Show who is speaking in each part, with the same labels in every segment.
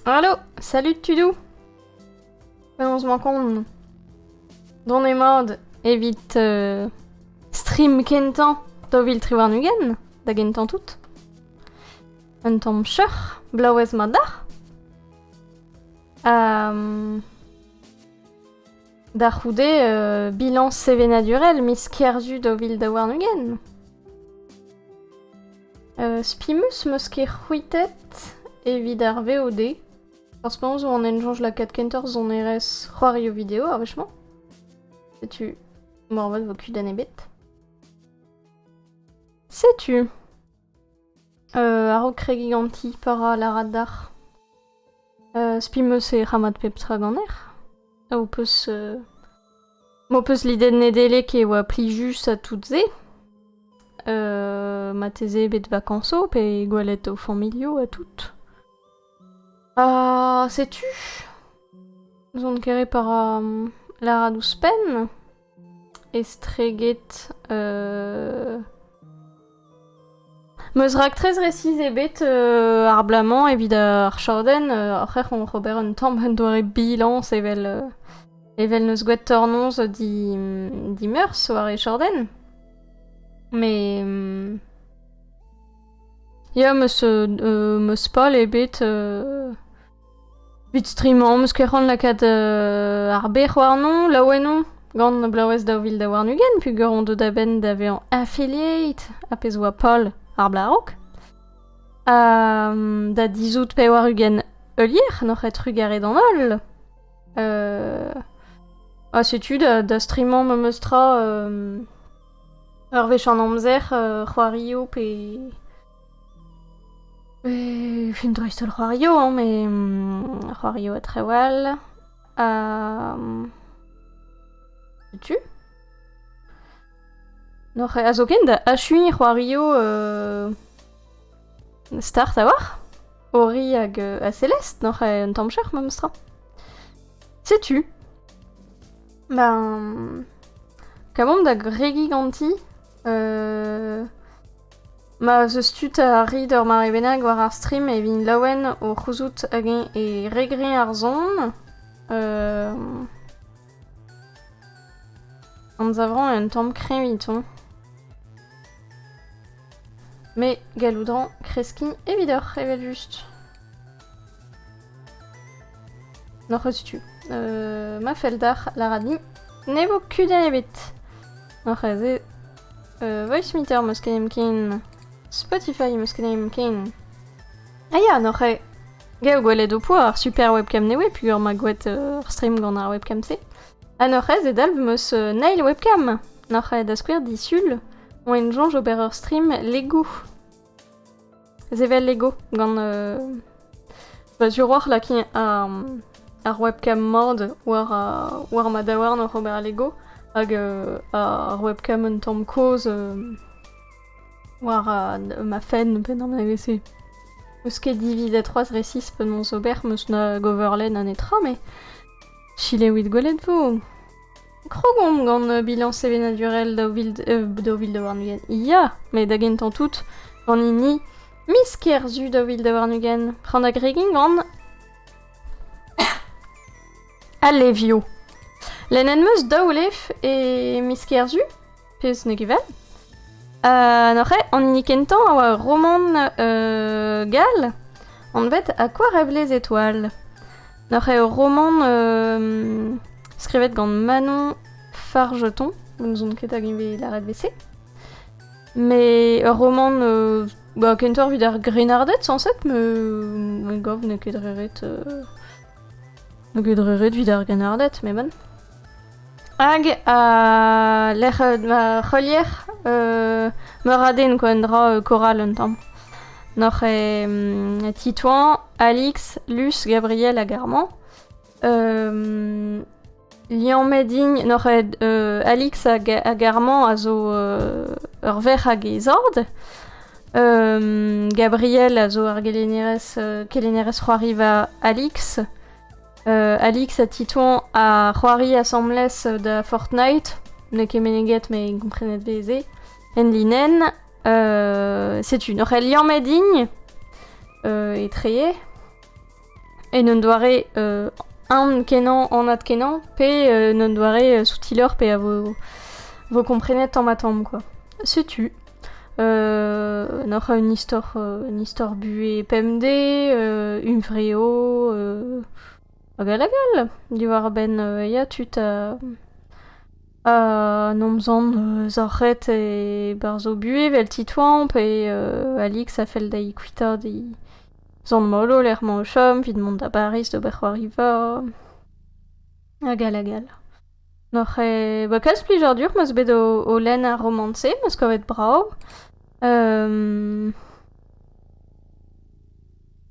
Speaker 1: Allo, salut Tudou. On se manque Don e mod evit stream kentan dovil triwarnugen, da gentan tout. Un tamm cheur, blauez madar. Da c'houde bilan sevenadurel mis kerzu dovil da warnugen. Spimus meus ket c'houitet evit ar VOD. Parce que on enjonge la 414 on RS c'hoario vidéo, arvechement. Sais-tu morvod vos cul d'anébet. Sais-tu Aro kregiganti para la radar. Spimeus e ramad peptra ganer. Ou peus l'idée de nedele ke oa plijus a toutes e. Mateze bet vacanso pe gwalet au familio a tout. Sais-tu Zon kere par la radous pen estreget meus rak trez resiz ebet ar blamant evit ar chorden archer on Robert un tamm un doare bilans evel neus gwet tornons di meurs war e chorden. Mais ya meus pal ebet vite streamant, meus ket ran lakad ar bec'h war non, laouenon, gant blauez da vil da warnugen, pugur on deud aben d'ave an affiliate, apez oa Paul ar blarok. Da dizout pe warugen eulier, n'oc'het rugare d'an ol. Setu da streamant me meustra ar vech an amzer c'hoario pe... fin dreistol c'hoario, mais c'hoario a trewal. Sais-tu N'oc'h a zo ken da achui c'hoario start a war Ori hag a Celeste, n'oc'h un tamm cheur ma meustra. Sais-tu Kamom da gregiganti ma ze stut a rid ur mare benag war ar stream e vin laouen o c'houzout hag e regrin ar zon. An zavran un tamm krevit on. Me galoudran kreski evidor evel just. N'oc'h eus tu. Ma feldar la radni ne vo kudenn ebet. N'oc'h eus voice meter meus kenem ken Spotify meus kenem ken. Ya, n'oc'h e gao gwelet o poa ar super webcam newe pugur ma gwet stream gant ar webcam se. N'oc'h e dalv meus nail webcam. N'oc'h e da skouer disul on enjonj ober ur stream Lego. Zevel Lego gant sur war la ki ar webcam mod war ma daouarn ur ober Lego hag ar webcam un tamm koz war ma fen pen an AVC. Eus ket divid a 3 resis pen mon ober meus na goverlen an etra, mais chile wit gwelet vo. Krogom gant bilan sevenadurel da vil da warnugen. Ya, mais da gentan tout gant ini mis kerzu da vil da warnugen. Prant a gregin gant alevio. L'en meus daoulef e mis kerzu, pez ne gevel. N'oc'h e, an ini kentan a oa roman gal, an vet a quoi rêvent les étoiles. N'oc'h e roman skrivet gant Manon Fargeton, nous on ket hag inve la red WC. Mais roman kentor vid ar grenardet sanset, me gov ne ket reret vid ar grenardet, mais bon. Hag a l'er ma c'holier me raden ko en dra choral un tamm. N'oc'h e Titouan, Alix, Luce, Gabriel hag Armand. Lian medign n'oc'h e Alix hag Armand a zo ur ver hag e zord. Gabriel a zo ar gelenerez c'hoari va Alix. Alix a Titouan a c'hoari assemblez da Fortnite, ne ket meneget me komprenet veze, en linen, setu. N'oc'h e lian medign e treye, et non doare an kenan an ad kenan, pe non doare soutilor pe a vo comprenet en matam, quoi. Setu. N'oc'h une histoire buée PMD, vreo, agal, diwar ben ya tut a nomzan zorret e barzo buée vel titouamp et Alix a fel da ikuita di zan molo l'erman o chom, vid mont da Paris de berc'hoariva. Agal. N'oc'h ba kalz plijar dur meus bet o len a romance, meus kovet brao.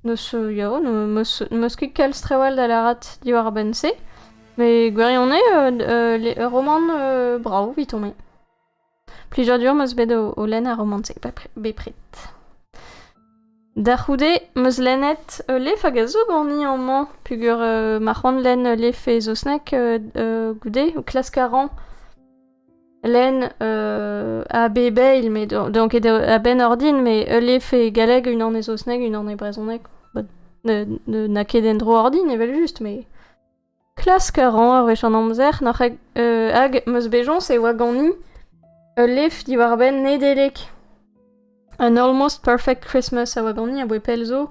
Speaker 1: Meus ket kalz trewal da larat diwar ben se. Mais gwirionne, les roman bravo, vite on met. Plijar dur meus bet o len a romance, beprit. D'arroude, meus lennet lef hag a zo gant en man, pugur ma c'hoant len lef e zo snek goude, o klaskaran. Len a bebeil, mais donc a ben ordine, mais lef e galeg une an e zo snek, une an e brezonek. Na ket en dro ordine, evel just, mais... Klaskaran ar wech an amzer, n'oc'h hag meus bejons e oa gant ni lef diwar ben nedelek. An Almost Perfect Christmas a oa gant ni a boe pel zo.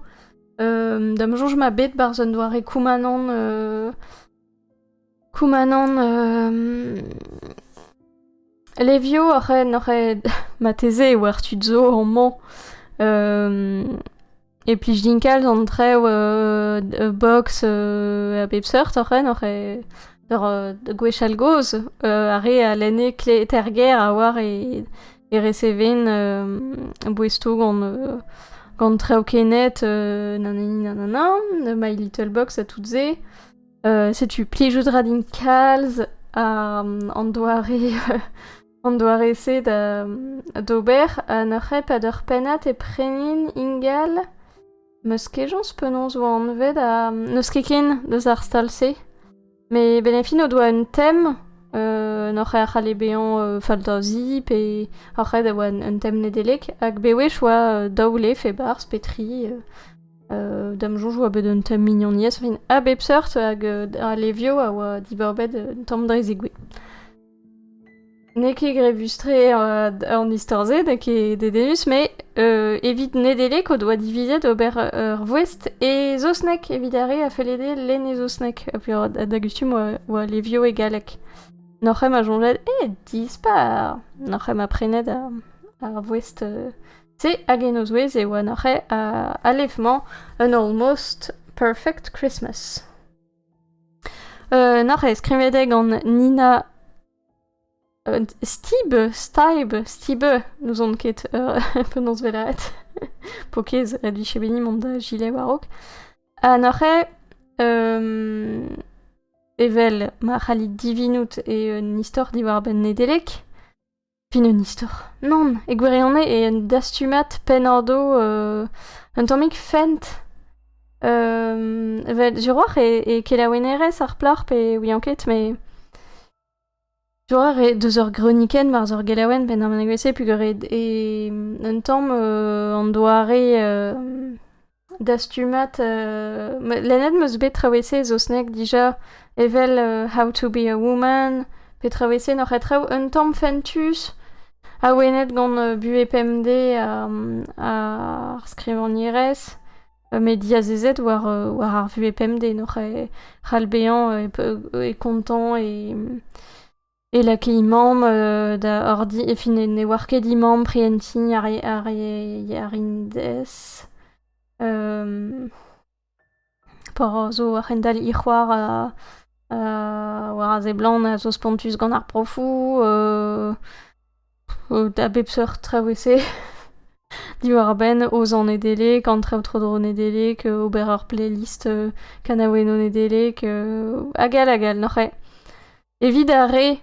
Speaker 1: Dam jonj ma bet bar zon doare koumanan... Levio n'oc'h ma teze war tu zo en man. Et plij dinkal an treo box a bepseurt n'oc'h gwechal goz are a lenne terger a war e reseven bouestou gant treo kenet nanana, My Little Box a tout ze. Setu plijout dinkalz an doare se d'ober n'oc'h pad ur pennat e prenin ingal. Meus kejons penons oa anved a neus ken deus ar stal-se. Mais benefin o doa un tem, n'oc'h ar c'hale bean falta zip e oc'h da oa un tem nedelek, hag bewech oa daoulef e barz petri, dam jonj oa bet un tem mignon nies, fin a bepseurt hag a levio a oa diborbet un tamm drezegwe. Ne ket grevustre an istorze, ne ket dedenus, mais evit nedelek o doa divizet ober ur voest e zosnek, evit are a felede len e zosnek. A puis d'agustum oa levio e galek. N'oc'hem a jonget, dispar. N'oc'hem a prenet ar voest se hag en o zouez e oa n'oc'he a lefman An Almost Perfect Christmas. N'oc'he skrivedeg an Nina... Stibe, nous on ket penons velaet. Pokez, red vi chebeni mont da gilet warok. N'oc'he evel ma c'halit divinout e un istor diwar ben nedelek. Fin un istor. Non, e gwirionne e un dastumat pen ar do un tammig fent. Evel, juroar e kelaouenerez ar plarp e ouianket, mais... Juroar e deus ur greniken mar ur gelaouen pen ar menagwese pugur e un tamm an doare dastumat lennet meus bet trawese zo snek dija evel How to be a Woman pe trawese n'oc'h trao un tamm fentus a wenet gant bue PMD ar skrivagnerez met diazezet war ar bue PMD n'oc'h c'hall bean e kontant e la ket imam da ordi e fin ne war ket imam prienti ar indez por zo ar rendal c'hoar war a ze blan a zo spontus gant ar profou da bepseurt trawese diwar ben oz an edelek, an traoù trodro nedelek, ober ur playlist kanaoueno nedelek, agal, n'oc'h evit a re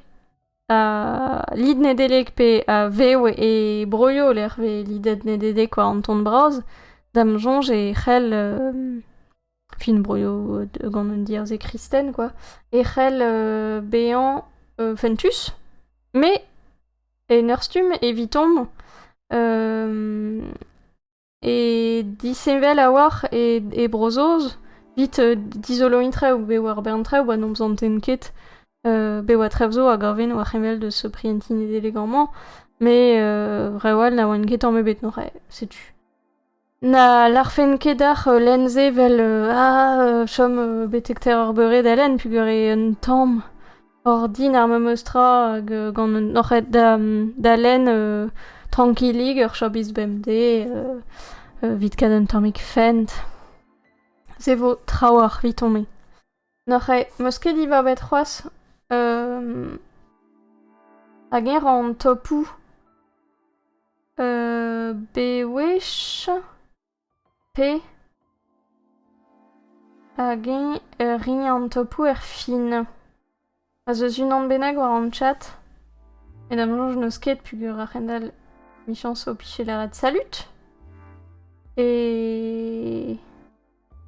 Speaker 1: lid nedelek pe a veo e broio l'erve lidet nedelek oa an ton braz, dam jonj e c'hell fin broio gant un diarze kristen, quoi, e c'hell bean fentus, me e neurstum evitom e disevel a war e brozoz vite d'isolo intra ou be war berntra ou non besoin ket be wa trevzo a garven ou a revel de ce prientin élégamment mais vrewal na wan ket en mebet no sais-tu. Na l'arfen kedar lenze vel chom betekter ar beure d'alen pugure un tamm ordin ar meustra gant noc'het d'alen tranquillig ur chobiz bemde vit kad un tammik fent. Se vo trawar vit on me. Noc'het meus ket iva bet c'hoaz hag er an topou be wech P hag ri an topou fin. A zeus unan bennak war an chat. Et d'am jonj neus ket pugur ar c'hendal michans o pichelaret salut. Et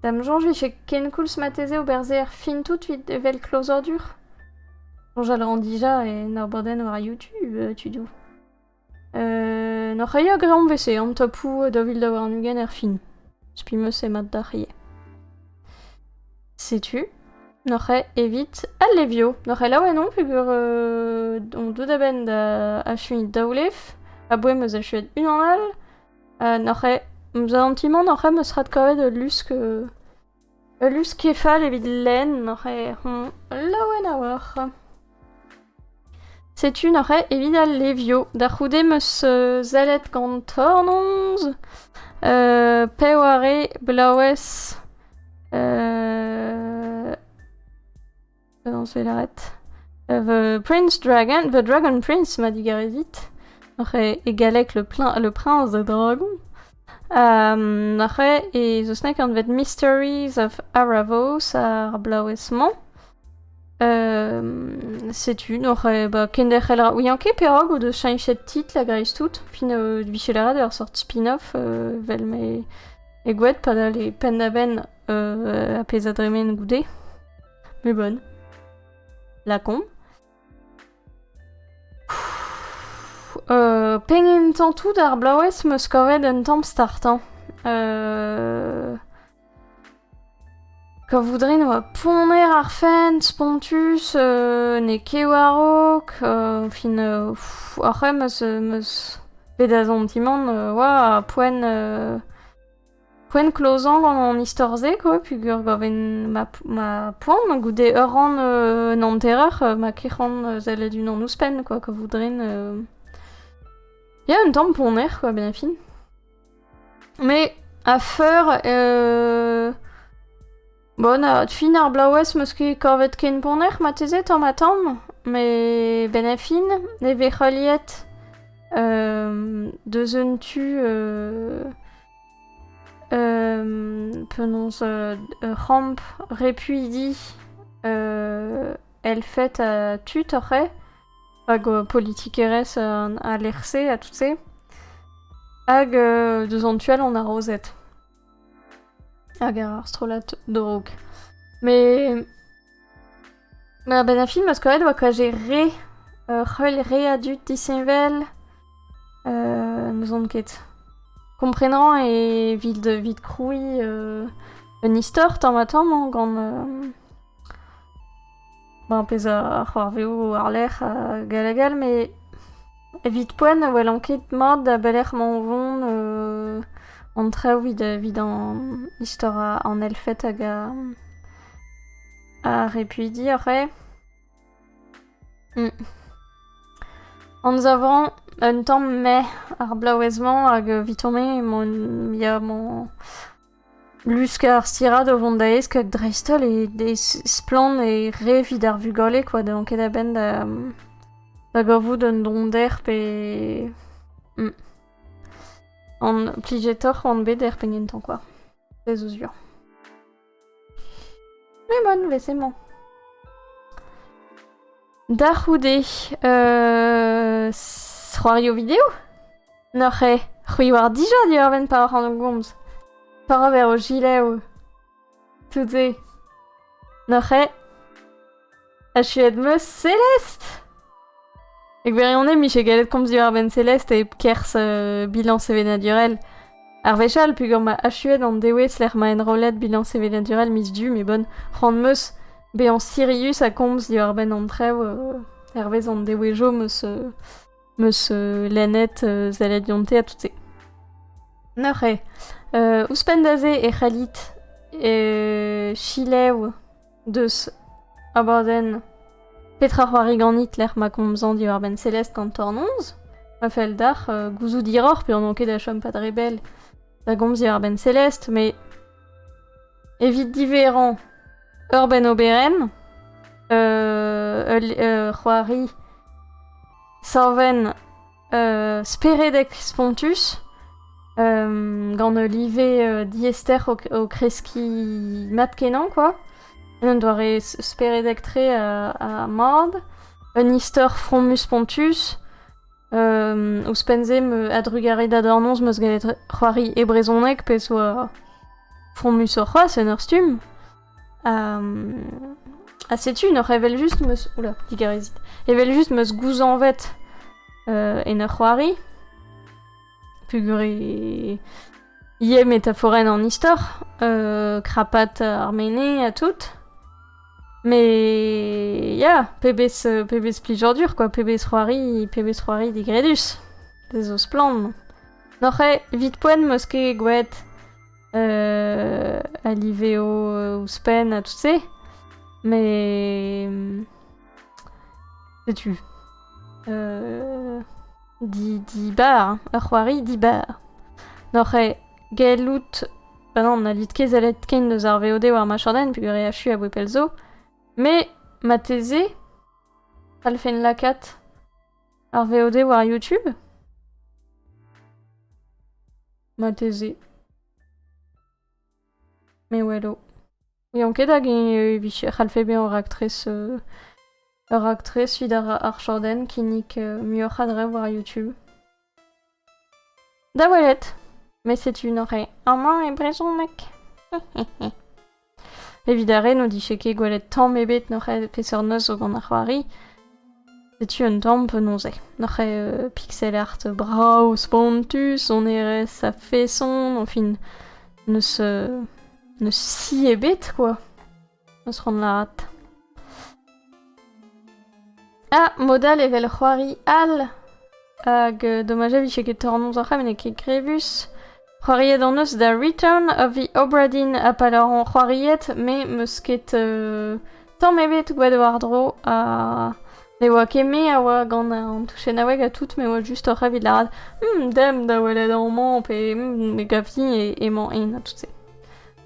Speaker 1: d'am jonj vi chet ken koulz mateze o berze fin tout vid vel closer dur. Jonj al ran dija e nar baden war YouTube tu dou. N'oc'h a greom vese an topou da vil da war an ugen fin. Spi meus e mat da rie. Sais-tu? N'oc'h evit al levio. N'oc'h laouen non pugur on dou da ben da a chuit daoulef. A boe meus a chuet un an al. N'oc'h meus a antimant n'oc'h meus rat kavet lusk kefal evit len. N'oc'h laouen a war. Sais-tu? N'oc'h evit al levio. Da c'houde meus zalet gant tornonz. Peware blawes non c'est l'arrête The Dragon Prince m'a dit garézit égalek le prince de dragon et the snake and the Mysteries of Aravos ar blawesman sais-tu bah kender helra oui anke perog ou de chanchet tit la greiz tout fin vichelera de sort spin-off vel me egwet pas les pen da ben a pezadremen goudé mais bonne la con pengen tantou d'ar blawes meus kavet un tamm startan Ka voudrin oa poner ar fent, spontus, ne kewarok, fin arre meus bet a zantimant oa poen klozan gant an istorze quoi, pugur gaven ma poan goude ur an nanterer ma kec'han zellet un an ouspen quoi, ka voudrin ya un tamm poner quoi ben a fin. Mais a feur bon, fin ar blawes meus ket kavet ken poner matezet an matam, mais ben a fin, ne ve c'haliet deus un tu penons ramp repuidi el fet a tut oc'he hag politikerez a lerse a tout se hag deus an tuel an arrozet hag ar strolat drog mais ben a fin meus kavet oa kaje re adut disenvel neus an ket komprenant e vid kroui un istor tamm gant ben pez a c'hoarveo ar lec'h a gal mais evit poen wel anket mat da belec'h manvon an traoù vid an istor an elfet hag a repuidi oc'he. An zavran un tamm me ar blawezman hag vitome ya mon lusk ar stirad o vont da esk hag dreistol e splan e re vid ar vugale quoi da anket a ben da gavout un donder pe an plijetor an bet er pengentan quoi. Ez eus ur. Mais bon, vesemañ. Da c'houde c'hoario vidéo n'oc'he c'hwi war dija di ben par an gomz par ver o gileo tout se n'oc'he a chuet meus Celeste eg berionne mi che galet komz di ben Celeste e kers bilan CV naturel Ar vechal, pugur ma achuet an dewez l'er ma enrolet bilan CV naturel mis du, mais bonne, rand meus be an Sirius a komz di ar ben an trew, hervez an dewejo meus lennet zalet yonte a tout se. Noc'he, ouspendaze e c'halit chilew deus aborden petra c'hoari ganit l'er ma komzan di ar ben Celeste gant tornonz, ma fel d'ar gouzou diror, pe an anket da chom pa drebel da gomz di ar ben Celeste, mais evit diveran ur ben oberen, c'hoari sorven speredek spontus, gant live diester o kreski mat kenan, quoi. On doare speredek tre a mord, un istor fromus pontus, ouspenze me adrugare da dornonz meus galet c'hoari e brezonek pe so fromus o c'hoaz en ur stum. Setu, n'or evel just meus... Oula, digarezit. Evel just meus gouzan vet en ur c'hoari. Pugure... Ie métaphoren en istor, krapat arméné a tout. Mais ya, pebez plijordur, quoi, pebez c'hoari digredus. Des os plan. N'oc'he, vit poen meus ket gouet aliveo ouspen a tout se. Mais... Setu. Di bar, ur c'hoari di bar. N'oc'he, gelout... Bah non, na lit ket zalet ken deus ar VOD war ma chorden, pugure achu a bouepelzo. Mais ma teze, al fen lakat ar VOD war YouTube. Ma teze. Mais wello. Oui, on ket hag c'hall fe ben ur actress vid ar chorden kinnik muioc'h adre war YouTube. Da welet. Mais c'est une oreille. Armand et brezonek. Evidare, no dicheke gwelet tamm ebet n'oc'he peseurt neus o gant ar c'hoari. Setu un tamm penonze. N'oc'he pixel art brav spontus, on erez a feson, enfin, neus si ebet, quoi. Neus ran laat. Ah, modal evel c'hoari al. Hag dommage vicheke tornonz ar c'hem, ne ket grevus. C'hoariet an eus da Return of the Obra Dinn a palor an c'hoariet, me meus ket tamm ebet gwed war dro a... Ne oa ket me a oa gant an touchen a weg a tout, me oa just ur c'havid la rad dem da welet an man, pe me gavi e man en a tout se.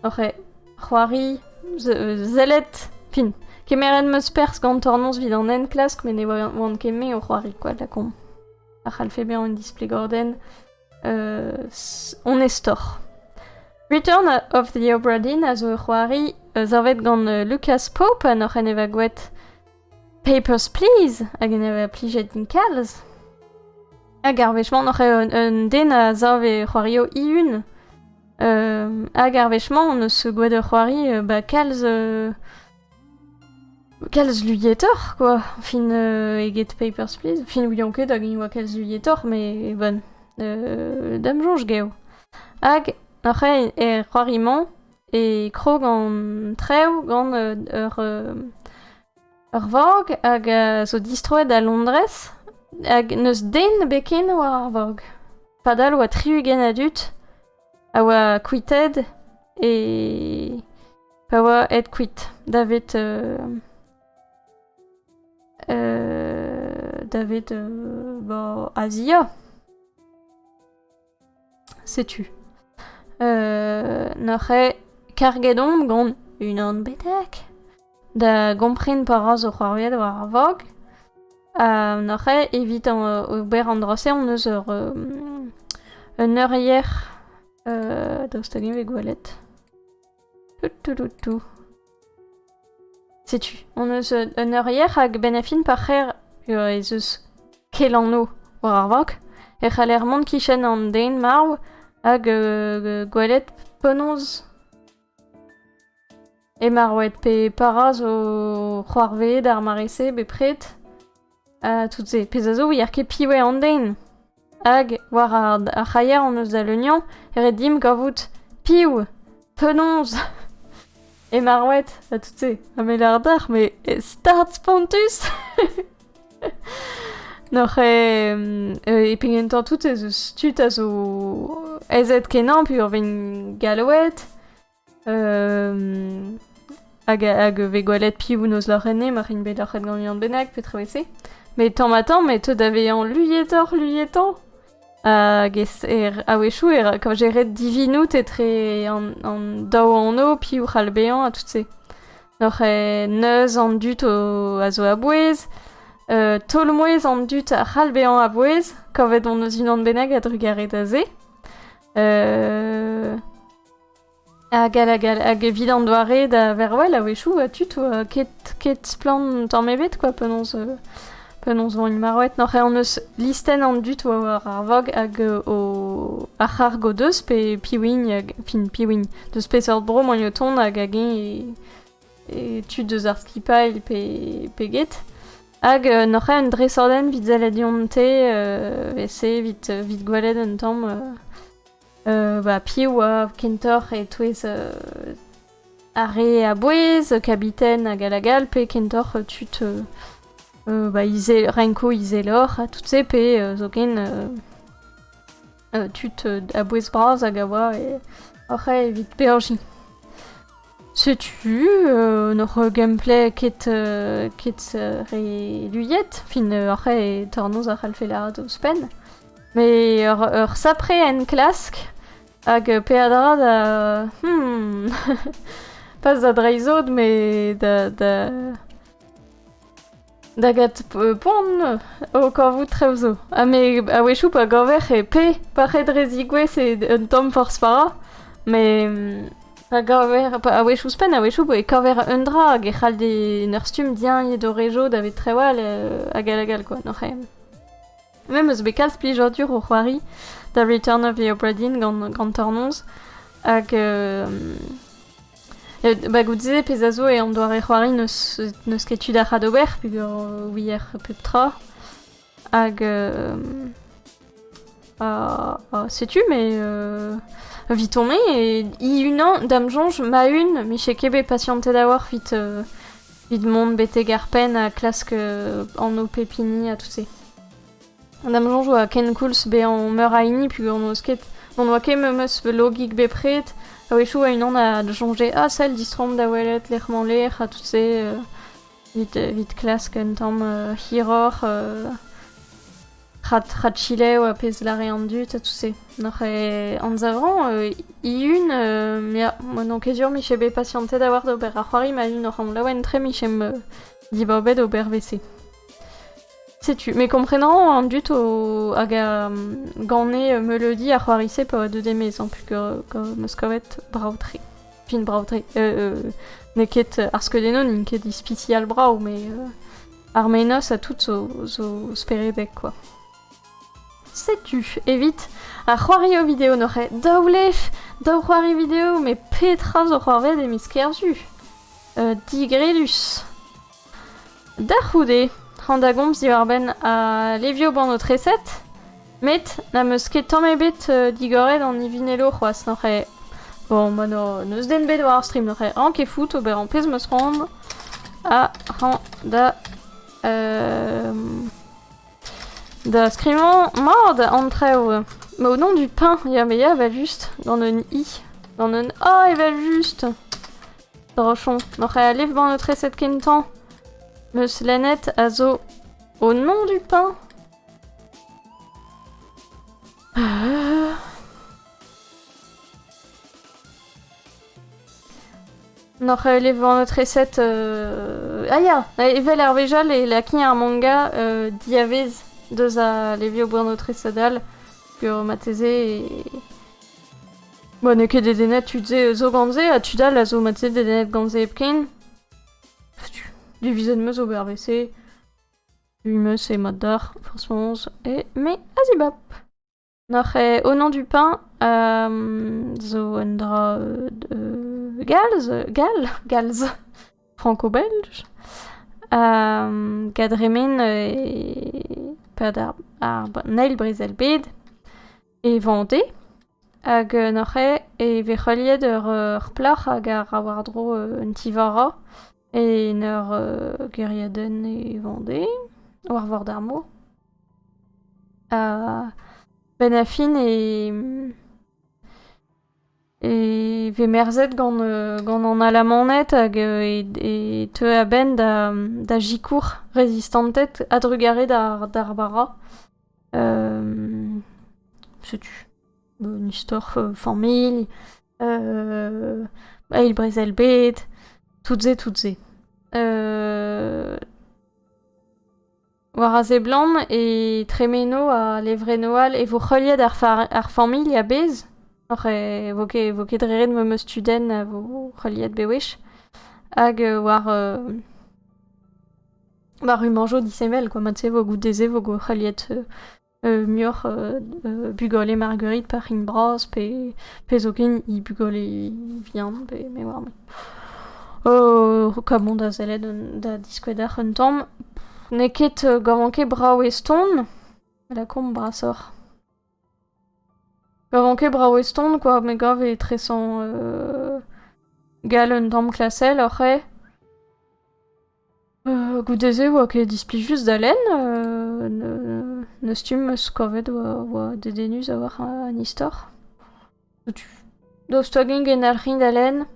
Speaker 1: Oc'he, c'hoari zelet, fin, kemeren meus pers gant tornonz vid an en klask, me ne oan ket me o c'hoari, quoi, da kom. A c'hall fe ben an display gorden. On estor. Return of the Obra Dinn a zo c'hoari zarvet gant Lucas Pope an oc'h en eva gwet Papers, Please hag en eva plijet din kalz. Hag ar vechman oc'h un den a zarve c'hoario i-un. Hag ar vechman on eus gwet ur c'hoari kalz luyetor, quoi. Fin eget Papers, Please. Fin ouion ket hag en oa kalz luyetor, mais bon. Dam jonj geo. Hag, n'oc'he c'hoariman e krog an trew gant ur vorg hag zo distroet a Londrez hag neus den beken war ar vorg. Padal oa triugen a dut a oa kwited e pa oa et kwit. Davet Asia. Setu. N'oc'he karget omp gant unan betek. Da gompren paraz o c'hoariet war ar vog. N'oc'he evit ober an drose on eus un eur hier. Daoust hag ve gwelet. Tout. Setu. On eus un eur hier hag ben afin par c'her ez eus kelanno war ar vog. E c'haller mont kichen an den marv hag gwelet pennoz. E marwet pe paraz o c'hoarve d'ar marese be pret. Tout se. Pez a zo ouier ket piwe an den. hag war ar c'haier an eus da leunian, dim gavout piou, penonz, e marwet, a tout se, a me lardar, me start pontus. Noc'h e pengentan tout ez eus tut a zo ezet kenan, pi ur ven galouet, hag ve gwalet piou noz lorenne, ma rin bet lorret gant liant bennak, pe travese. Mais tamm mais te daveillant luyetan. Hag a wechou, quand j'ai red divinout etre an daou an o, pi ou c'hal bean, a tout se. Noc'h neuz an dut a zo a bouez, tolmouez an dut a c'hal bean a bouez, kavet on eus unan bennak a drugaret a ze. Hag evit an doare da verwell a wechou a tut oa ket plan tamm evet, quoi, penonz vant une marouette. Noc'h an eus listen an dut oa ar vog hag o ar go deus pe piwin, deus pe sort bro man yo ton hag agen e tut deus ar skipail pe get. Hag noc'h an dresorden vit zaladion vese vit gwalet un tamm piou a kentor e touez are a bouez, kabiten hag alagal, pe kentor tut renko izelor, a tout se pe zo ken tut a bouez braz hag a oa e evit beorji. Setu, noc'h gameplay ket re luyet, fin e tornoz a c'hall felaat o spen. Me ur sapre en klask, hag pe a dra da... pas da dreizod, me da gat pon o korvout trevzo. Me a wechou pa gaver e pe paret rezigwez e un tamm force para, me a gaver a wechou spen a wechou e kaver un dra hag e c'hall de nerstum dian ye do rejo davet trewal hag alagal, quoi, noc'h Même eus bekaz plijodur o c'hoari da Return of the Obra Dinn gant tornoz, hag goudzize pez a zo e an doare c'hoari neus ket tud ar c'hadober, pugur ouier pep tra, hag setu, mais vit on me, e unan dam jonj ma un, mi che kebe patiente da war vit mont bete garpen a klask an o pepini a tout se. Dam jonj oa ken koulz be an meur a ini, pugur on oz ket on oa ket meus logik bepret, a wechou a unan a jonge sel distrom da welet lec'hman lec'h a tout se vit klask un tamm hiror rat chile oa pez lare an dut a tout se. Noc'h an zavran moi non ket ur mi che be patiente da war d'ober ar c'hoari, ma un oc'h an laouen tre mi chem dibabet ober vese. Sais-tu, mais comprenant en dut hag a gane melodi ar c'hoarise pa oa deudemez an pugur moskovet braoutri. Fin braoutri. Ne ket ar skedenon in ket ispicial brao, mais ar menos a tout zo speredek, quoi. Sais-tu, evit ar c'hoari o video noc'h daoulef daou c'hoari video, mais petra zo c'hoarvet e mis kerzu. Digredus. Da c'houde. C'hant a gomz diwar ben a levio ban o treset, met na meus ket tamm ebet digoret an ivinelo c'hoaz, noc'h bon, neus den bet war stream, noc'h ran ket fout ober an pez meus rand a ran da skrivañ mord an treo. Mais au nom du pain, ya va juste dans un i, dans un a, il va juste drochon. Noc'h a lev ban o treset kentan. Meus lanet a zo au nom du pain. Noc'h lev ban o treset ya, evel ar vejal e laki ar manga diavez deus a levio ban o tresadal pur mateze e... Bon, ne ket dedet tudze zo ganze a tudal a zo mateze dedet ganze epken. Du vizet meus ober vese, du meus e mat d'ar, forcément, et mais azibap. Noc'h au nom du pain, zo un dra galz, franco-belge, gadremen pad ar neil brezel bed, e Vendée, hag n'oc'he e vecholiet ur plach hag ar war-dro un tivara e ur geriaden e Vendée, war vord ar mo. Ben a fin e ve merzet gant an alamanet hag e teu a ben da jikour rezistantet adrugare d'ar bara. Setu. Une istor familh, eil brezel bet, toutes ze. War a ze blanc e tremeno a levrenoal e vo c'holiet ar familh a bez. Or vo ket drered me meus studen a vo c'holiet bewech. Hag war humanjo disemel, quoi. Mat se vo goudeze vo go c'holiet muur bugol e marguerite par in bras, pe zo ken I bugol e viand, pe me war me. Kamon da zelet da diskouedar un tamm. Ne ket gavan ket brav e ston, la komp brasor. Gavan ket brav e ston, quoi, me gav e tresan gal un tamm klasel, oc'he. Goudeze oa ket displi just da len, neus tum eus kovet oa dedenus a war an istor. Daoust gen ar c'hin da len,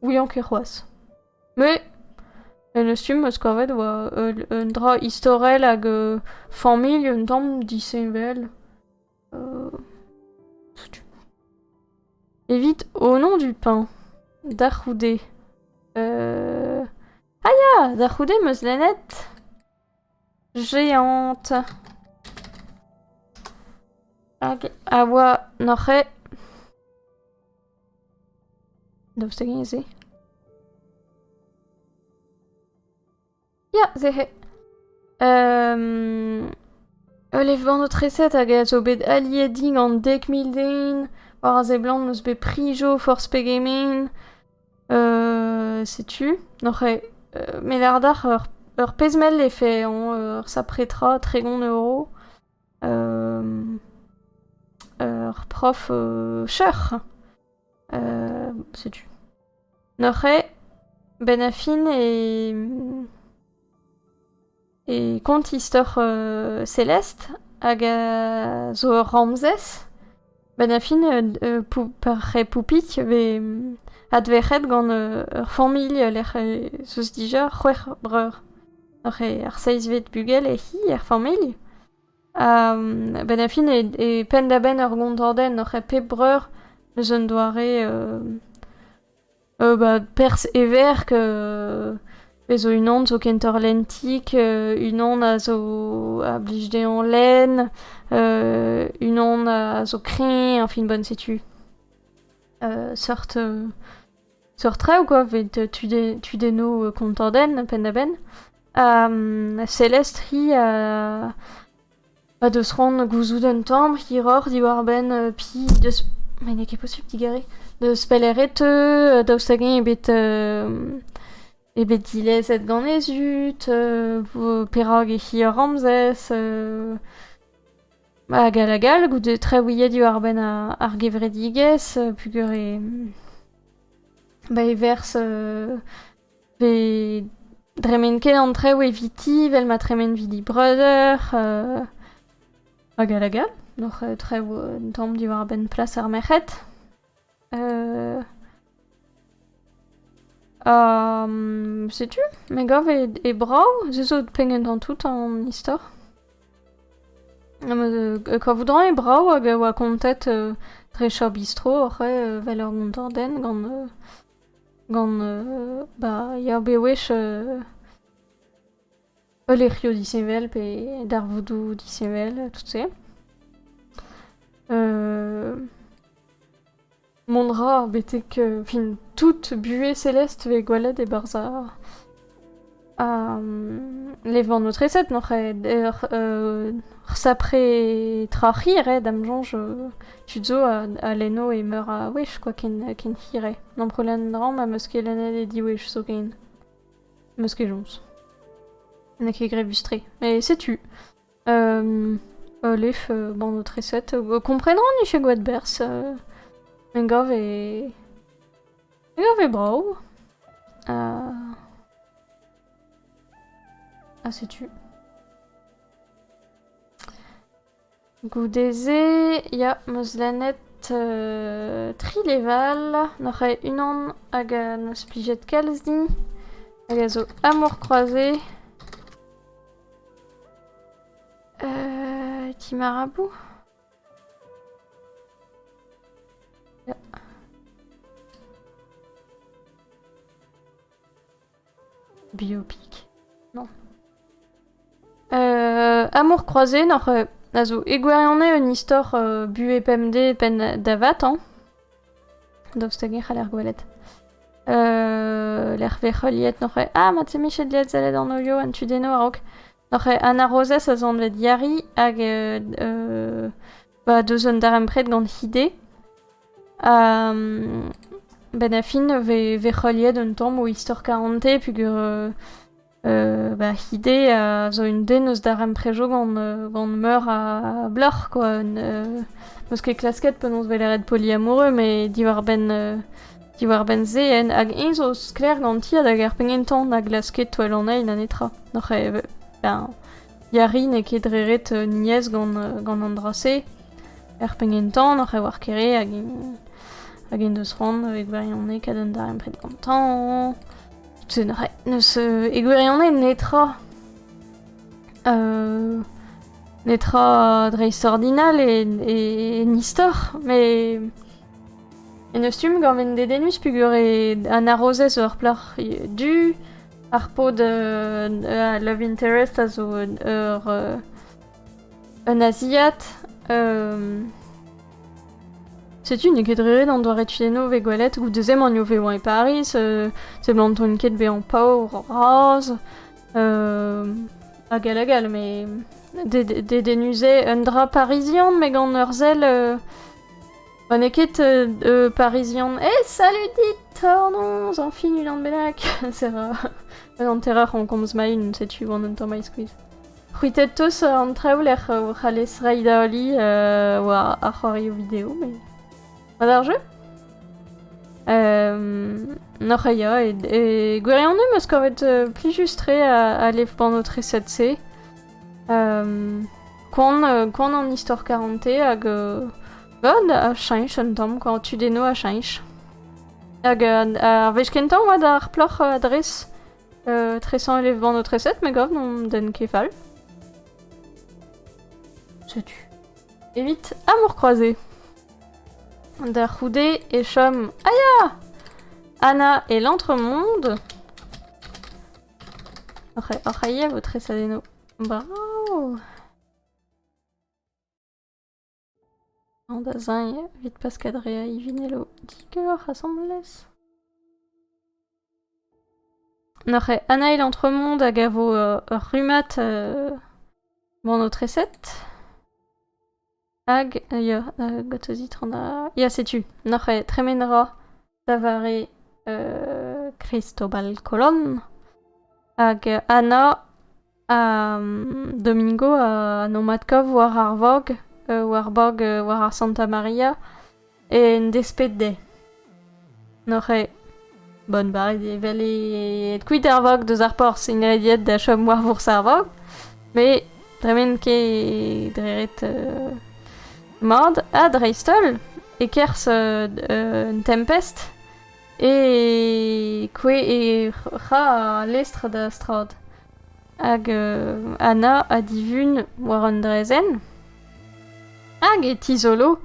Speaker 1: ouian ket c'hoaz. Me, neus tum eus kovet oa un dra istorel hag familh un tamm disevel. Evit, au nom du pain, d'arroudé. D'arroudé meus lennet géante. Hag a oa n'oc'he. Daoust gen ze. Ya, ze he. Lev gant o treset hag a zo bet aliedig an 10.000 den. War a ze blanc neus bet prijo force pegemen. Setu. N'oc'he. Me lardar ur pezmel e fe ur sapretra tregon euro. Ur prof cheur. Setu. N'oc'he ben a fin e kont istor Celeste hag a zo ur Ramzes. Ben a fin par e poupik advechet gant ur familh lec'h zeus dija c'hwec'h breur. N'oc'he ar 6 vet bugel e hi ar familh. Ben a fin e pen da ben ur gontordenn n'oc'he pep breur eus un doare pers everk zo unan zo kentor lentik, unan a zo a blijde an len, unan a zo kren, enfin bonne setu. Sort traoù, quoi, vet tudeno kontordenn pen da ben. Celeste hi a deus ran gouzout un tamm, hi ror di war ben pi deus... Mais ne ket posib digare. Deus pelleret daoust hag-eñ ebet dilezet gant ezut, perag e hi ur Ramzes, hag a gal, goude traouillet di war ben ar gevredigez, pugur e vers ve dremen ket an traoù eviti, vel ma tremen vidi brother, hag a gal, noc'h traoù un tamm di war ben plas ar merc'hed. Setu, me gav e brav, ze zo pengen an tout an istor. Kavoudran e brav hag oa kontet dre bistro oc'he vel ur gontordenn gant ya bewech lec'hio disevel pe d'ar voudou disevel, tout se. Mondra betek fin tout buet Celeste ve gwelet e barza lev an o treset n'oc'he ur sapre trac'hi red am jonj tud zo a leno e meur a wech, quoi, ken hire. N'amprolen ram a meus ket lennet e di wech zo ken. Meus ket jons. Ne ket grebus tre. Mais setu. Leaf ban o treset komprenan ni chez gwad bers men gav e brao setu goudeze ya meus lanet tri-leval n'oc'he unan hag neus plijet kalz di hag a zo amour croisé ti marabout ya. Biopic non amour croisé n'oc'he a zo egouerionne un istor bu e pemde pen davat dav stagin c'haller gwelet l'er vecholiet n'oc'he ma te michet liet zelet an oio an tudeno a-raok n'oc'he Anna Roses a zon vet yari hag deus un darempred gant hide ben a fin vecholiet un tamm o istor 40 pugur hide a zo un den eus daremprejo gant meur a blor quoi neus ket klasket penaos veleret polyamoureux mais diwar ben zehen hag un zo skler gant ti hag ar pengentan hag lasket toel an eil an etra n'oc'he yari ne ket dreret niez gant an drase ar pengentan n'oc'he war kere hag en deus ran egouerionne kad un darempred gantan neus egouerionne netra dreist ordinal e nistor mais en eus tum gant ven dedenus pugur Anna Roses ur pleur du ar pod Love Interest a zo un asiat setu ne ket dreret an doare tudeno ve gwelet ou deuxième an yo ve oan e Paris se blanton ket be an paur raz agal mais dedenuze un dra parisien me gant ur zel on e ket parisien salut dit oh non zan fin unan benak ser an terreur an komz ma un setu an un tamm squeeze c'hwitet teus an traoul ur c'halez reida oli war ar c'hoario vidéo mais pas d'ar jeu n'oc'he ya e gwerionne meus kavet pli justre a lev ban o treset-se kon an istor 40 hag god a chanch un tamm quand tudeno a chanch hag ar vech kentan oad ar plor adres tresan elev ban o treset me gov non den kefal setu evit amour croisé da c'houde e chom aya Anna et l'entremonde oc'he vo tresadeno bravo an da zin vit pas kadrea ivinelo diger rassemblez n'oc'he Anna et l'entremonde hag a vo rumat ban o treset hag ya gotozit an a ya setu n'oc'he tremenra davare Cristobal Colon hag Anna Domingo a nomadkov war ar vog war ar Santa Maria en despet de n'oc'he bon barret evel et kuit ar vog deus ar porzh ingrediet da chom war vours ar vog mais dremen ket dreret mord a dreistol e kers un tempest e kwe e ra lestre da strad hag Anna a divun war un drezen hag e tizolo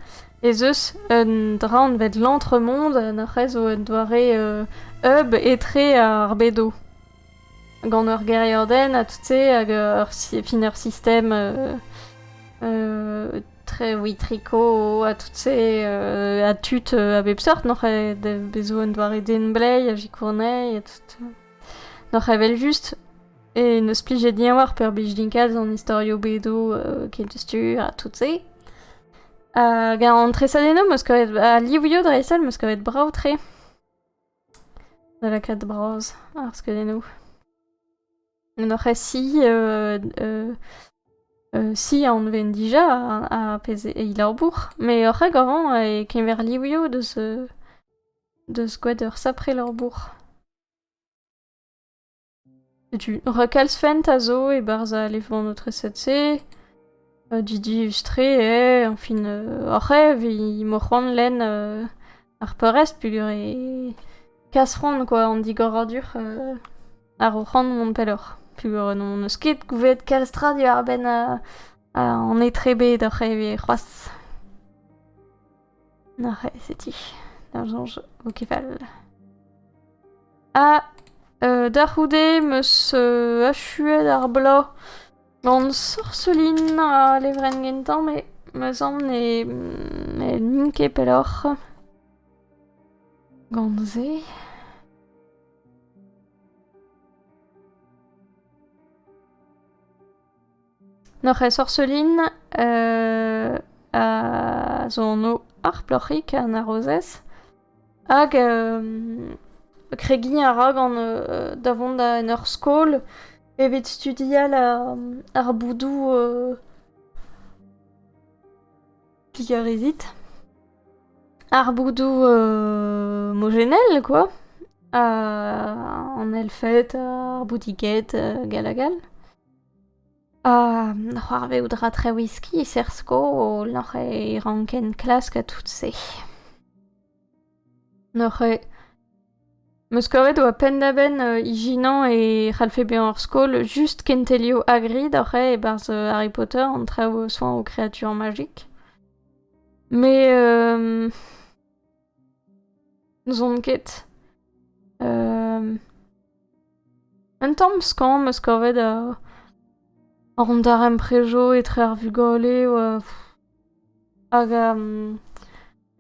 Speaker 1: ez eus un dran vet l'entremonde n'oc'he zo un doare etre ar bedo gant ur gerriordenn a tout se hag fin ur système tricot a tout se a tut a bep sort n'oc'he bezo un doare den blei a jikournei a tout n'oc'he vel just e neus plijet dien war per blij dinkaz an historio bedo ket eustur a tout se gant an tresadeno meus kavet a livio dreisel meus kavet brao tre da la kat braz ar skedeno n'oc'he si si on ven déjà a pez e il bourg, mais horrek avant e kemer liwio deus gwed ur sapre leur bourg. Tu recalz fent a zo e barza levant notre setze, Didi illustré et enfin après vi mochon len ar perest pugur e kasron quoi on dit goradur ar oc'han mon pelor pugur non eus ket gouvet kalstra du ar ben en etrebe d'après vi c'hoaz. N'are seti d'ar jonge o keval. D'ar houde meus achuet ar blo gant sorcelin a levren gentan, mais me semble ne ninke pelor gant ze. N'oc'h e sorcelin a zo an o ar plochik an arrozez hag kregi a ra gant davant da en ur skol evet studial ar boudou pigarezit. Ar boudou mogenel, quoi. En elfet, ar boutiquet, galagal. C'hoar ve oudra tre whisky, sersko, n'oc'h e ranken klask a tout se. N'oc'h e... Meus kavet oa pen da ben ijinan e c'halfe bezañ ur skol just kentelio Hagrid oc'h e barz Harry Potter an traoù soin aux créatures magiques. Mais zon ket un tamm skan meus kavet a ron d'ar emprejo etre ar vugale oa hag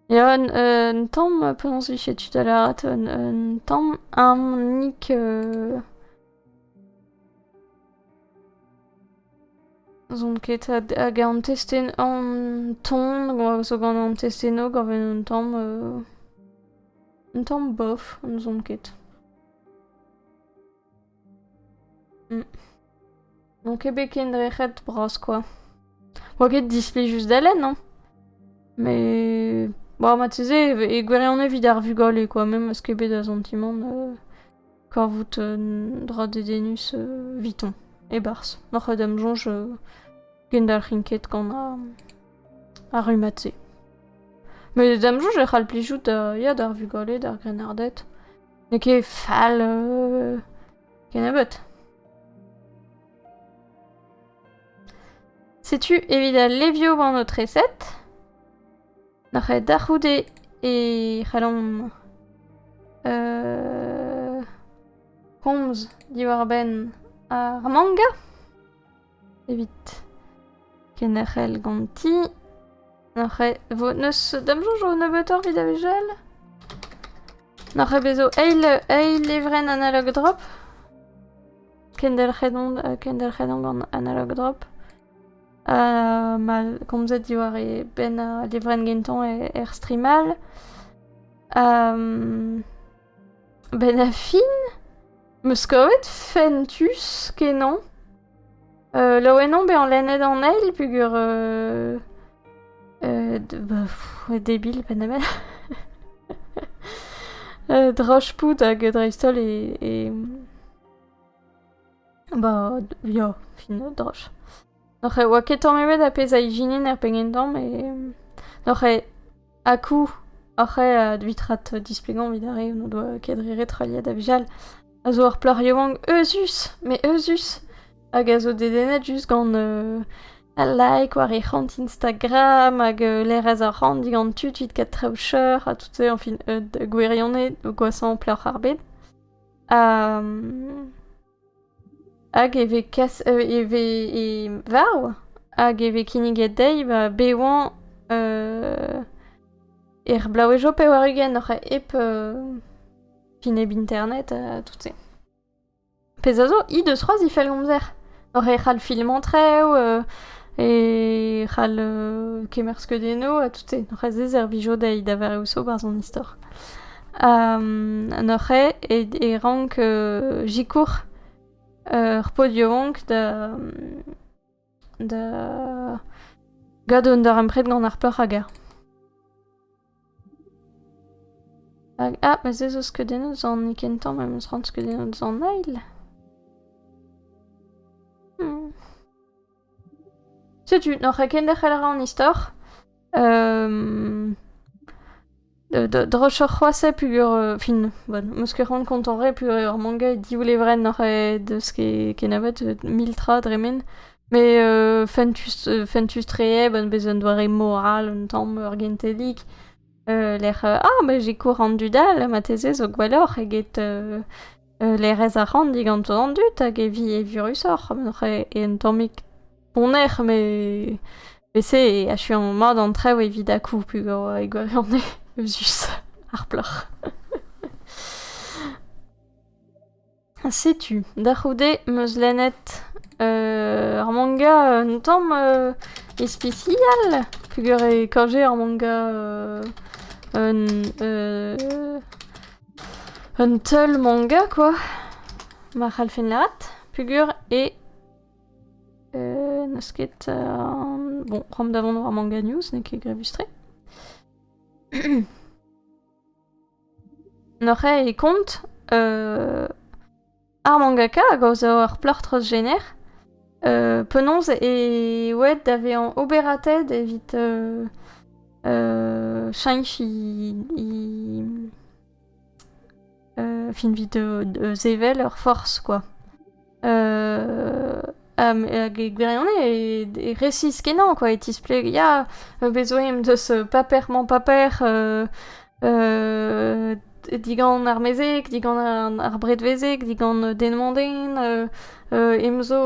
Speaker 1: ya un tamm penaos vichet tout à l'heure un tamm am nik zon ket hag an testen an ton zo gant an testeno gaven un tamm bof an zon ket. Donc ebe ken drec'het bras quoi. Oa ket display just d'alen, non? Mais... Bon, ma teze, e gwerien evit ar vugale, quoi, même eus ket bet a zantimant korvout dra dedenus viton, e bars. N'oc'h e dam jonj gen d'ar rinket gant a rumatze. Mais dam jonj e c'hall plijout ya d'ar vugale, d'ar grenardet. Ne ket fall ken ebet. Sais-tu evit levio gant notre recette? N'oc'h e d'arc'houde e c'hallom komz diwar ben ar manga. Evit ken ar c'hell gant ti. N'oc'h e vo neus dam jonj o nebetor vid a vijal. N'oc'h e bezo eil levren analog drop. Ken del c'hedon gant analog drop. Mal komzet diwar e ben a levren genton er streamal. Ben a fin meus kavet fentus kenan. Laouenon be an lennet an eil pugur debil ben a ben. Drochpout hag dreistol e bah ya fin droch. N'oc'h e oa ket tamm a pez a ijinin er pengentan, mais n'oc'h e akou oc'h e vitrat displegan vid are on doa kedrire traliet a vijal a zo ar pleurioù euzus, mais euzus hag a zo dedennet just gant a like war e c'hant Instagram hag l'air az ar c'hant digant tut vid kat traocheur a tout se enfin gwerionnet o goasan pleur ar bed. Hag eve kas eve varv hag eve kinniget deiz beoan er blaouejo pe war ugen n'oc'h e ep pineb internet tout se. Pez a zo i deus c'hoaz i fel gomzer. N'oc'h e c'hall film antreo e c'hall kemerskedeno a tout se. N'oc'h e zez er vijo deiz da vare ouso bar zon istor. N'oc'h e rank jikour ur podio onk da gad un empred gant ar ploc'h hag. Ah, mais ez eus skeudennout an ikentan, ma eus rand skeudennout an ail. Setu, n'oc'h a ken dec'h an istor. Droch c'hoazhe pugur fin, bon, meus ket c'hant kontonre pugur ur manga e diou levren n'oc'h e deus ket navet 1000 tra dremen. Mais fentus treye, bon bezon doare moral, un tamm ur gentelik. Mais j'ai cour an dudal, ma teze zo gwelloc'h eget l'airez a c'hant digant an dut hag e virusoc'h. E un tammik poner, mais se a chuan mod an trev evit a kou pugur e gwerion eus ar ploc'h. Setu, da c'houde meus lennet ar manga un tamm e spécial, pugur e kaje ar manga un teul manga, quoi. Ma c'halfen laat, pugur e neus ket bon, rom davon war manga news, ne ket grevustre. N'oc'h e kont ar mangaka a gauzo ar plortreuz gener. Penonz e oued da vezañ oberated evit cheñch fin vit zevel ur force, quoi. Hag e gwirionez e resis kenan, quoi, e tispleg, ya, bezoem deus paper digant ar mezek, digant ar bredvezek, digant denmandenn, emzo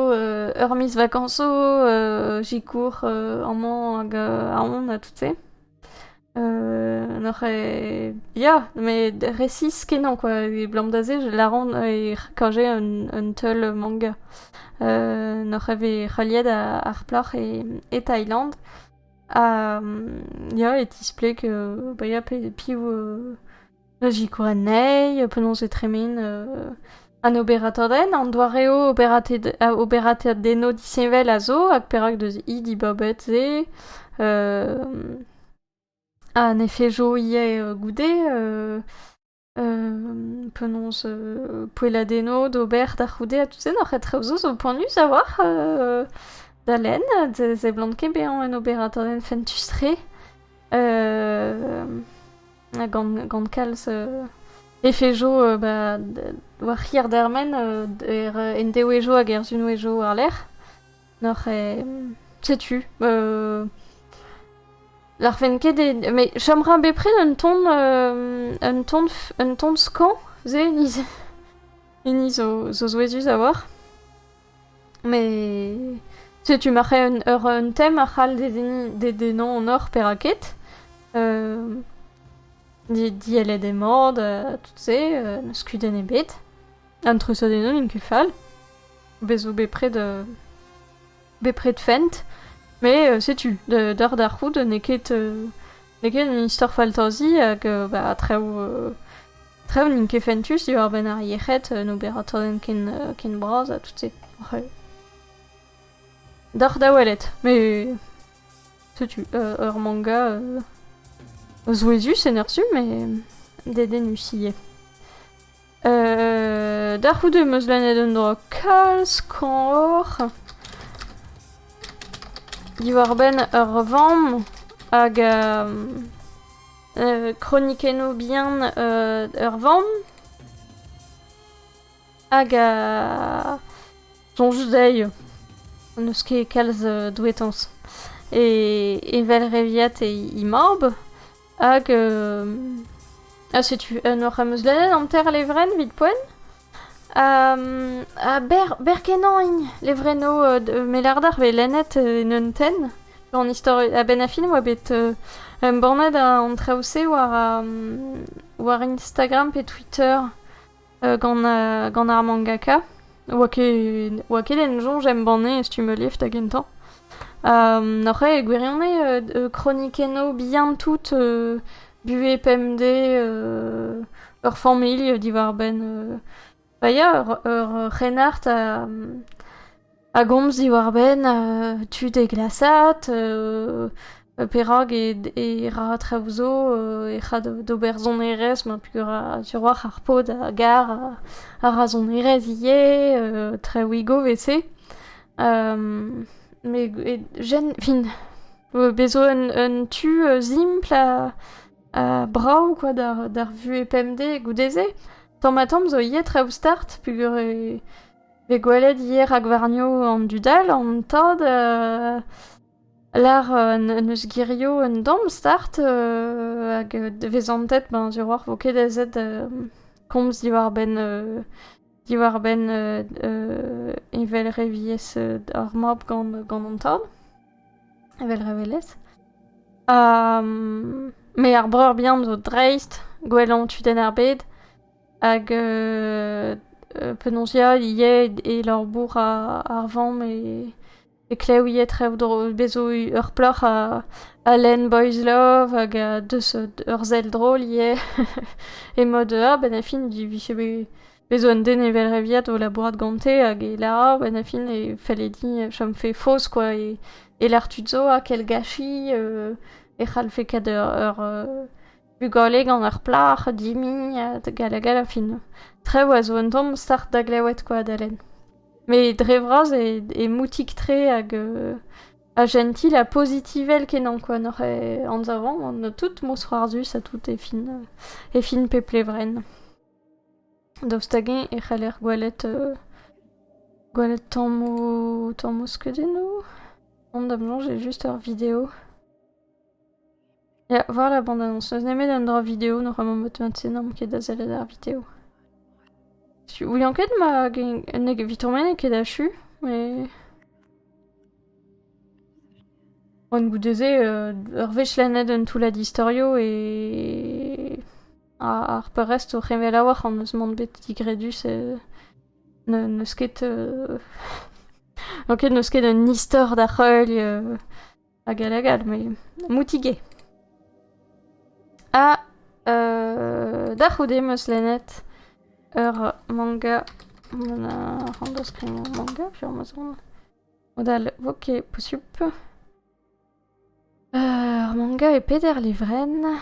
Speaker 1: ur mis vakanzo, jikour amañ hag aon a tout se. N'oc'h e... Ya, me resis kenan, quoi, e blamdaze, la ran e kaje un teul manga. N'oc'h eve c'haliet ar ploc'h e Thaïlande. Ya, e tispleg, ya, piv... jikour en nei, penonz e tremen an oberatodenn, an doareo oberated deno disevel a zo, hag perak deus i dibabet ze, an efejo ie goude, penonz poueladeno d'ober da c'houde a tout se, n'oc'h e treuzo zo poanus a war da len, ze blant ket bezañ en oberatodenn fentustre. Gant kalz efejo war c'hier dermen en dewejo hag er zunwejo ar lec'h. N'oc'h e... setu. L'arfen ket de... Me chomra bepred un ton skan, ze eni zo zouezus a war. Me... setu marre un tem ar c'hal dedenn an or peraket. Dieled e mod, tout se, neus kudenn e bet. An trusadennon in kefal. Bezo bepred fent. Mais setu, d'ar d'arcoud ne ket un istor faltazi hag treu n'in ket fentus eo ar ben ar yec'het n'oberatodenn ken braz a tout se. D'ar da welet, mais setu, ur manga... Zouezus en ersu, mais deden usiye. D'ar c'houde meus lennet un dro kalz, kan diwar ben ur vamm hag kronikenno bihan ur vamm hag soñj dezhi neus ket kalz douetañs. E vel reviat e morb. Hag... setu, n'oc'h meus lennet an ter levren vid poen. Ber kenan levreno melardar ve lennet en un ten. An istor a ben a fin oa bet borned an traouse war Instagram pe Twitter gant ar mangaka. Oa ket en jonj em banne estu me lief da gentan. N'oc'h e gwirionez kronikenno bihan tout buve PMD ur familh diwar ben ya ur Reinhardt a gomz diwar ben tu de glasat, perag e ra traouzo e ra d'ober zonerez, ma pugur a tiroir ar pod a gar a ra zonerez ie, traouigo vese. Mais jen, fin, bezo un tu zimpl a brau, quoi, d'ar vu e pemde goudeze. Tamm zo ie traoù start, pugur ve gwelet hier hag varnio an dudal, an tad, lar neus girio un dom start, hag vezantet, ben, ziroar vo ket azet komz diwar ben evel reviez ar mab gant an tad, evel revelez. Me ar breur bihan zo dreist, gwelan tuden ar bed, hag penonzia ie e lor bourg ar vamm e klev ie traoù bezo ur ploc'h a len boys love hag a deus ur zel drôl ie e mod ben a fin vi bezo un den evel reviat o labourat gante hag e lara ben a fin e felledi chom fe fos, quoi, e l'artud zo a kel gachi e c'hall ket ur bugoleg an ur plac'h, dimi, gal a fin. Traoù a zo un dom start da glaouet, quoi, da len. Me dre vraz e moutik tre hag a gentil a pozitivel kenan, quoi, noc'h an zavan, an tout mos c'hoarzus a tout e fin pe plevren. Daoustagin e c'haller gwelet tamm skeudennoù. Damjan, j'ai juste ur vidéo. Ya, voir la bande-annonce. Neus nemet un dra vidéo, noc'h am mot maintenant ket da zellet ar vidéo. Ouian ket ma neg vitormen ket a chu, mais... On goudeze ur vech lanet un tout la distorio e... ar peurest o c'hevel a war an eus mont bet digredus neus ket... Ok, neus ket un istor da c'heul a gal, mais moutige. Da c'houde meus lanet ur manga... On a rando skrivañ manga, puis on a modal voke posup. Ur manga e peder livren.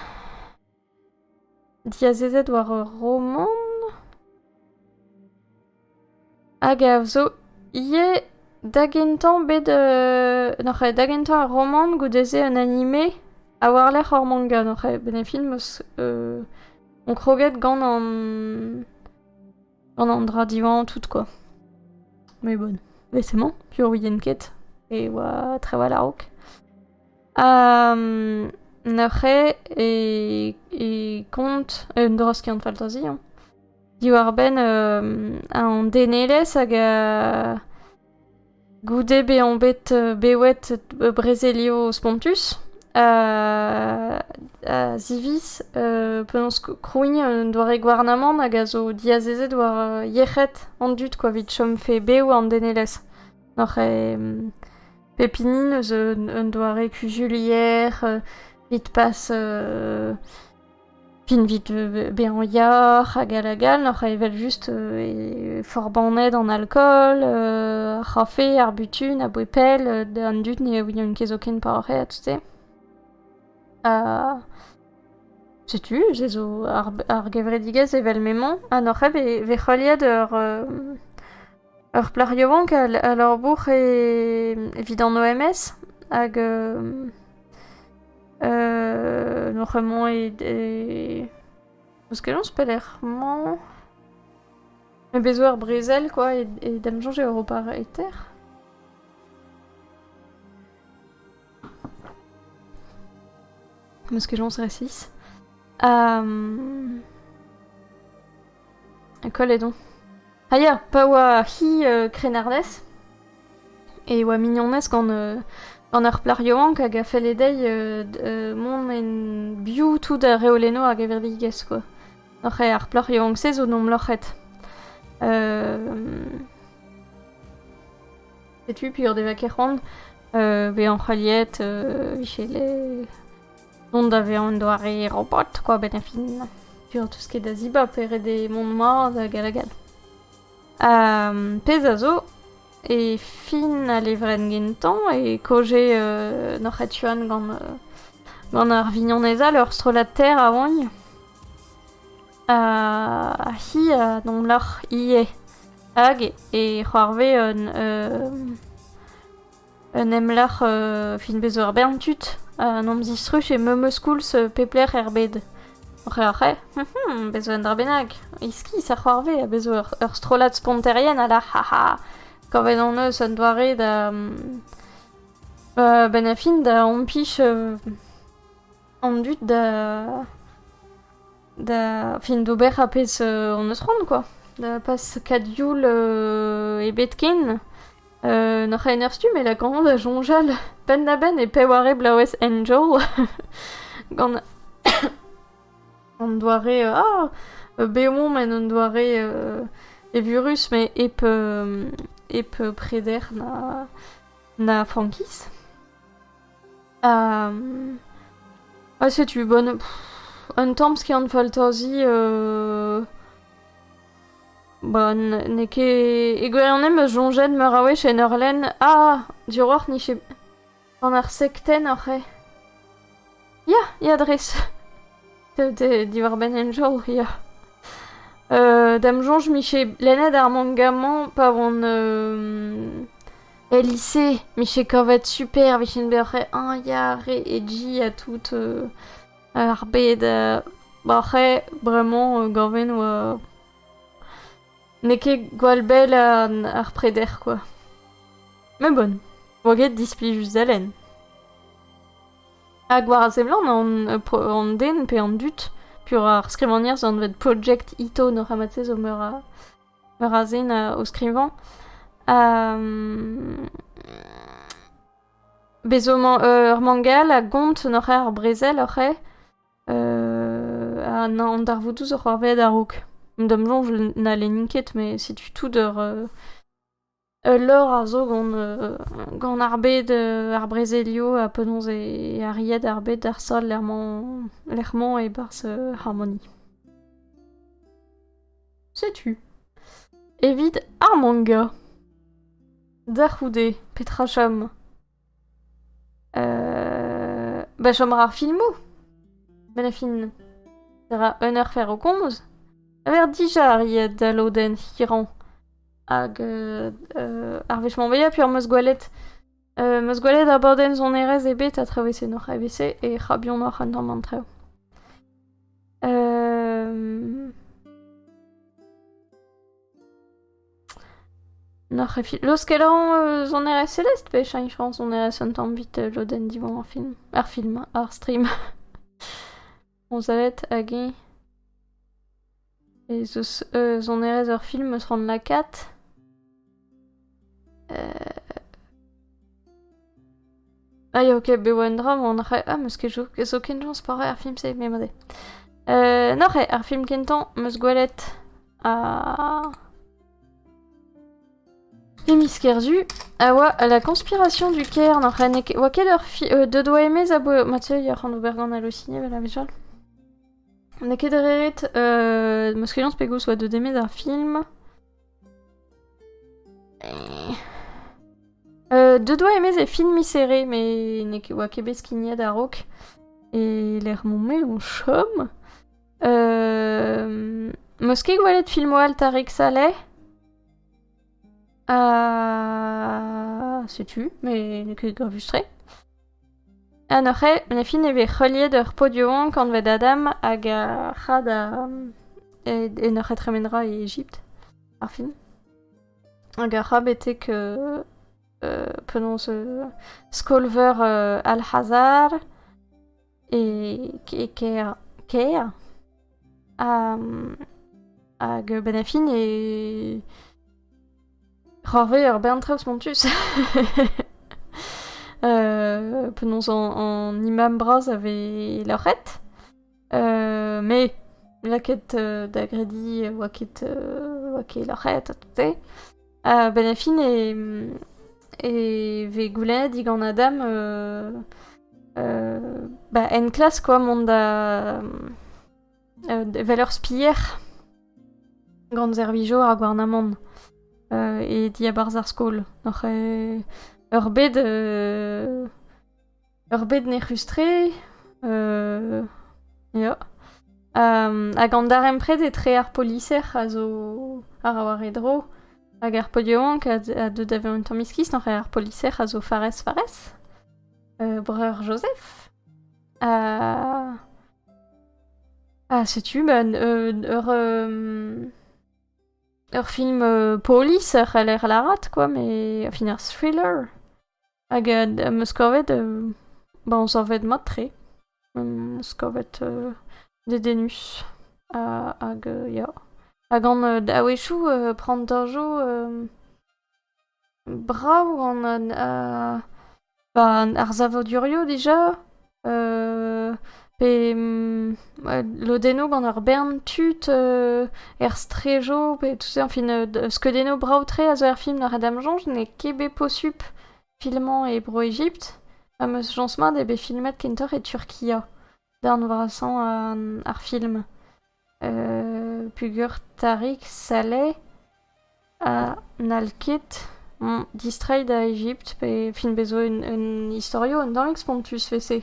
Speaker 1: Diazezet war ur roman. Hag a zo ie dagentan bet... Noc'h dagentan ur roman goudeze un anime a warlec'h ur manga. Noc'h ben e film eus... on kroget gant an dra divan tout, quoi. Mais bon, vesemañ, pur ouien ket, e oa traoù a raok. Noc'h e kont, un drosk an faltazi, diwar ben an denelez hag a goude bezañ bet bewet brezelio spontus. Zivis, penaos krouiñ doare gwarnamant hag a zo diazezet war yec'het an dud, quoi, vit chom fe bev an denelez. Noc'h pepinin eus un doare kuzulier, vit pas pin vit bezañ yar hag a gal, noc'h evel just forbaned an alcool, ar c'hafe, ar butun, a bouepel, an dud ne ouion ket ken paraoc'h tout se. Setu, je zo ar gevredigez evel memon. Noc'h ve c'holiet ur plariovank a lor bourg evit an OMS hag noc'h emañ eus kelon speler mañ me bezo ar brezel, quoi, e damjan eo ur par eter. Meus kelon resis. Kol edon. Ah ya, pa oa hi krenardez. E oa mignonnez gant ur plarioank hag a felledei mont en biou tout a reoleno hag a verdigez, quoi. Noc'h ar plarioank se zo nom lorc'het. Setu pur de vaker c'hoant be an c'haliet vichele... Dont da vezañ doare robot, quoi, ben a fin. Pur tout ket da ziba pere de mont mat da gal a gal. Pez a zo et fin a levren gentan et koje noc'het gant ar vignonezal ur strolat terre a oan. Hi a nomloc'h ie hag e c'hoarve un emlac'h fin bezo ar bern tut an amzistruch e memeus koulz pepler bed. Oc'he, bezo en dra bennak. Iski sa c'hoarve a bezo ur strolat sponterien a la haha. Kavet an eus an doare da... ben a fin da ompich an dut da fin d'ober a pez an eus rond, quoi. Da pas kadioul e betken. N'oc'h en ur stu, mais la gant da jonjal ben da ben e peware blauez angel. Gant... an doare... beomont men an doare... e virus, mais ep preder na frankiz. Setu, bon... un tamm ski an faltazi... Bon, ne ket... E gwer an em eus jonjet meur a wech en ur len... Dioroc'h ni che... Gant ar sekten oc'he. Ya dres. Diwar ben angel, ya. Dam jonj mi che lennet ar mangaman pa oan... lycée, mi che kavet super, vichin berre an ya re e ji a tout ar bed barre vraiment gaven oa... Ne ket gwall bel ar preder, quoi. Mais bon, oa ket displi just alen. Hag war a zemlan an den pe an dut, pur ar skrivanier zo an vet project ito no ramatse zo meur a zen o skrivan. Bezo ur mangal a gont n'oc'he ar brezel oc'he an dar voutoù zo c'hoarvet a rouk. Dam jonj na leninket, mais si tu tout ur lor a zo gant ar bed ar brezelio a penonz e ar ried ar bed ar sol lerman e bars harmoni. Setu. Evit ar manga. D'ar c'houde, petra chom. Chom ar filmou. Ben a fin. Dara un ur fer o komz. Aver dija ar ried da loden hiran. Hag ar vechman beia pur meus gwalet. Meus gwalet ar baoden zon erez ebet a travese noc'h AVC e c'habion noc'h an tamm an traoù. Noc'h e film. L'eus kellañ zon erez Celeste pe chañ France zon erez un tamm vit loden divan ar film, ar stream. On zavet hag e zeus zon erez ur film eus ran lakat. Ya ok, be oa en dra, on a meus ket zo kenjan spare ar film se me mode. Noc'h ar film kentan meus gwalet a... Emiskerzu, oa la conspiration du Caire, n'oc'h oa ket ur de doa emez a bo... Mathieu, ya c'han ober gant halluciné, vel a vijal. Ne ket reret meus kelans pegous oa de demez ar film. De doa emez e film miseré, mais ne ket oa ket bez kiniet a rok. E l'er mon me on chom. Meus ket gwalet film oal Tarik Saleh. Setu, mais ne ket gravustre. N'oc'he, ne fin e vez c'holiet ur podioan kant vet Adam hag a c'had e n'oc'he tremendra e Egypte, ar film. Hag a c'had betek penonz skolver Al-Hazar e Keir hag ben a fin e c'hoarve ur bern traouz montus. Penonz an imam braz ave lorret. Mais laket da gredi oa ket lorret a toute. Ben a fin e ve goulennet digant Adam en klas, quoi, mont da vel ur spier gant zervijo ar gwarnamant. et dia barzar skol. Noch ur bed ne rustre, ja. Hag an darempred e tre ar policer a zo ar war e dro. Hag ar podioank a deud aveo un tamm miskis, noch ar policer a zo farez. Breur Joseph. Setu, ur film police a l'air larat, quoi, mais fin ur thriller. Hag meus kovet, on sorvet mat tre. Meus kovet de denus. Hag, ya. Hag an a-wechou prant ur jo brav an ar zavodurio deja. Pe lodeno gant ur bern tut er strejo, pe tout ça, fin, skedeno brav-tre a zo er film na Adam Jonge, ne kebe posup filman e bro Egypt, a meus jonsmat e be filmet kentor e Turkia, d'an vrasan ar film. Pugur Tariq Saleh a nalket distrait da Egypt, pe fin bezo un historio un dan expontus fese.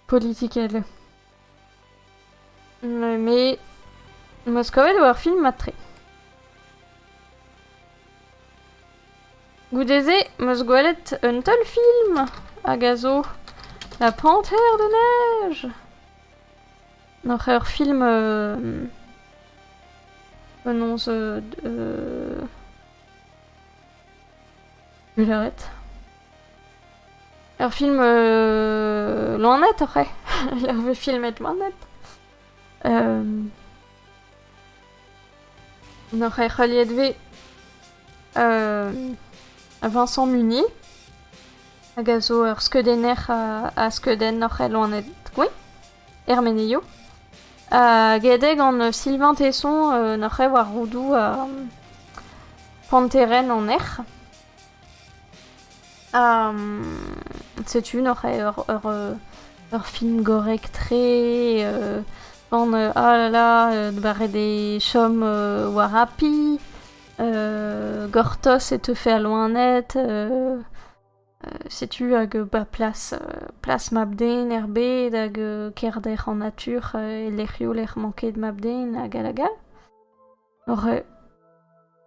Speaker 1: Politikel. Mais Moskovet war film matre. Goudeze, meus gwelet un tol film hag a zo La Panthère de Neige. Noch ur film annonce Gularet. Ur film loanet oc'he. Ur ve filmet loanet. Noch ur c'haliet ve Vincent Munier. Hag a zo ur skedenner a skeden noch ur loanet gouin. Hermenio. Gedeg an Sylvain Tesson noch ur war roudou a Panteren en er. Setu noch ur film gorek tre an bare de chom war happy, gortos et te fait loanet, setu hag place mabden erbet hag kerder en nature e lec'hio l'er manket mabden hag alagal.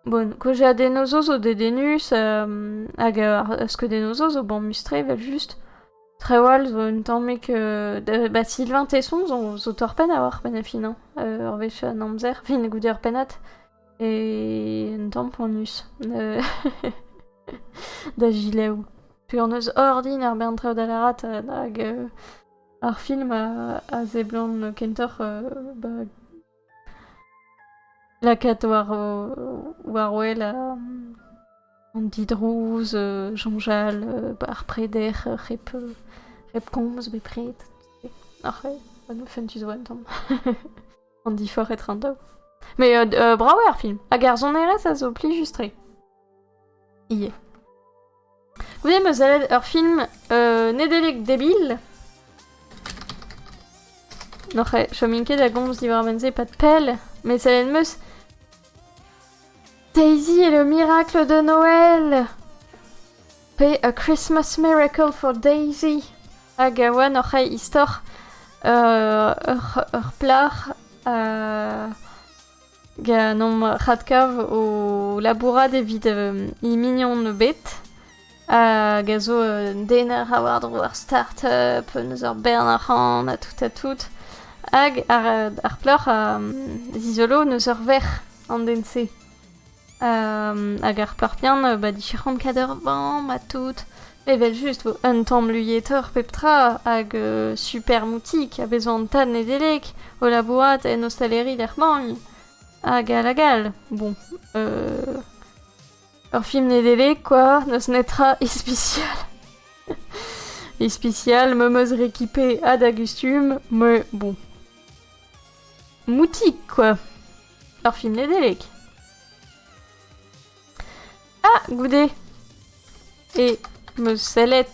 Speaker 1: Bon, koje a denozo zo de denus hag skedenozo zo bon mustre vel just trewal zo un tammek Sylvain Tesson zo torpen a war pen a fin ur vech an amzer fin goude ur penat e un tamm ponnus da gilev. Puis an eus ordin ar bern trev da larat hag ar film a zeblant kentor lakat war wel an didrouz, Jean-Jal, ar preder, rep komz bepret. Arre, ban fun zo an tamm. An difor et rando. Mais bravo ar film. Hag ar zonerez a zo pli justre. Ie. Goude meus aled ur film nedelek debil. Noch chominket a gomz di war benze pat pell, mais aled meus Daisy et le miracle de Noël. Pay a Christmas miracle for Daisy. Hag a oan oc'h istor ur plar ga nom radkav o labourad evit i mignon bet. Hag a zo dener a war dro ar start-up, neus ur bern ar c'han a tout. Hag ar plar zizolo neus ur ver an dense. Hag ar plarpian dicherant kader bam a tout. Evel just un tamm luyetor peptra hag super moutik a besoin tad nedelek o labourat en ostaleri d'er bagn. Hag a lagal. Bon. Ur film nedelek, quoi, neus netra ispicial. Ispicial, me meus rekipe a da gustum, mais bon. Moutik, quoi. Ur film nedelek. Ah, goude. Et meus sellet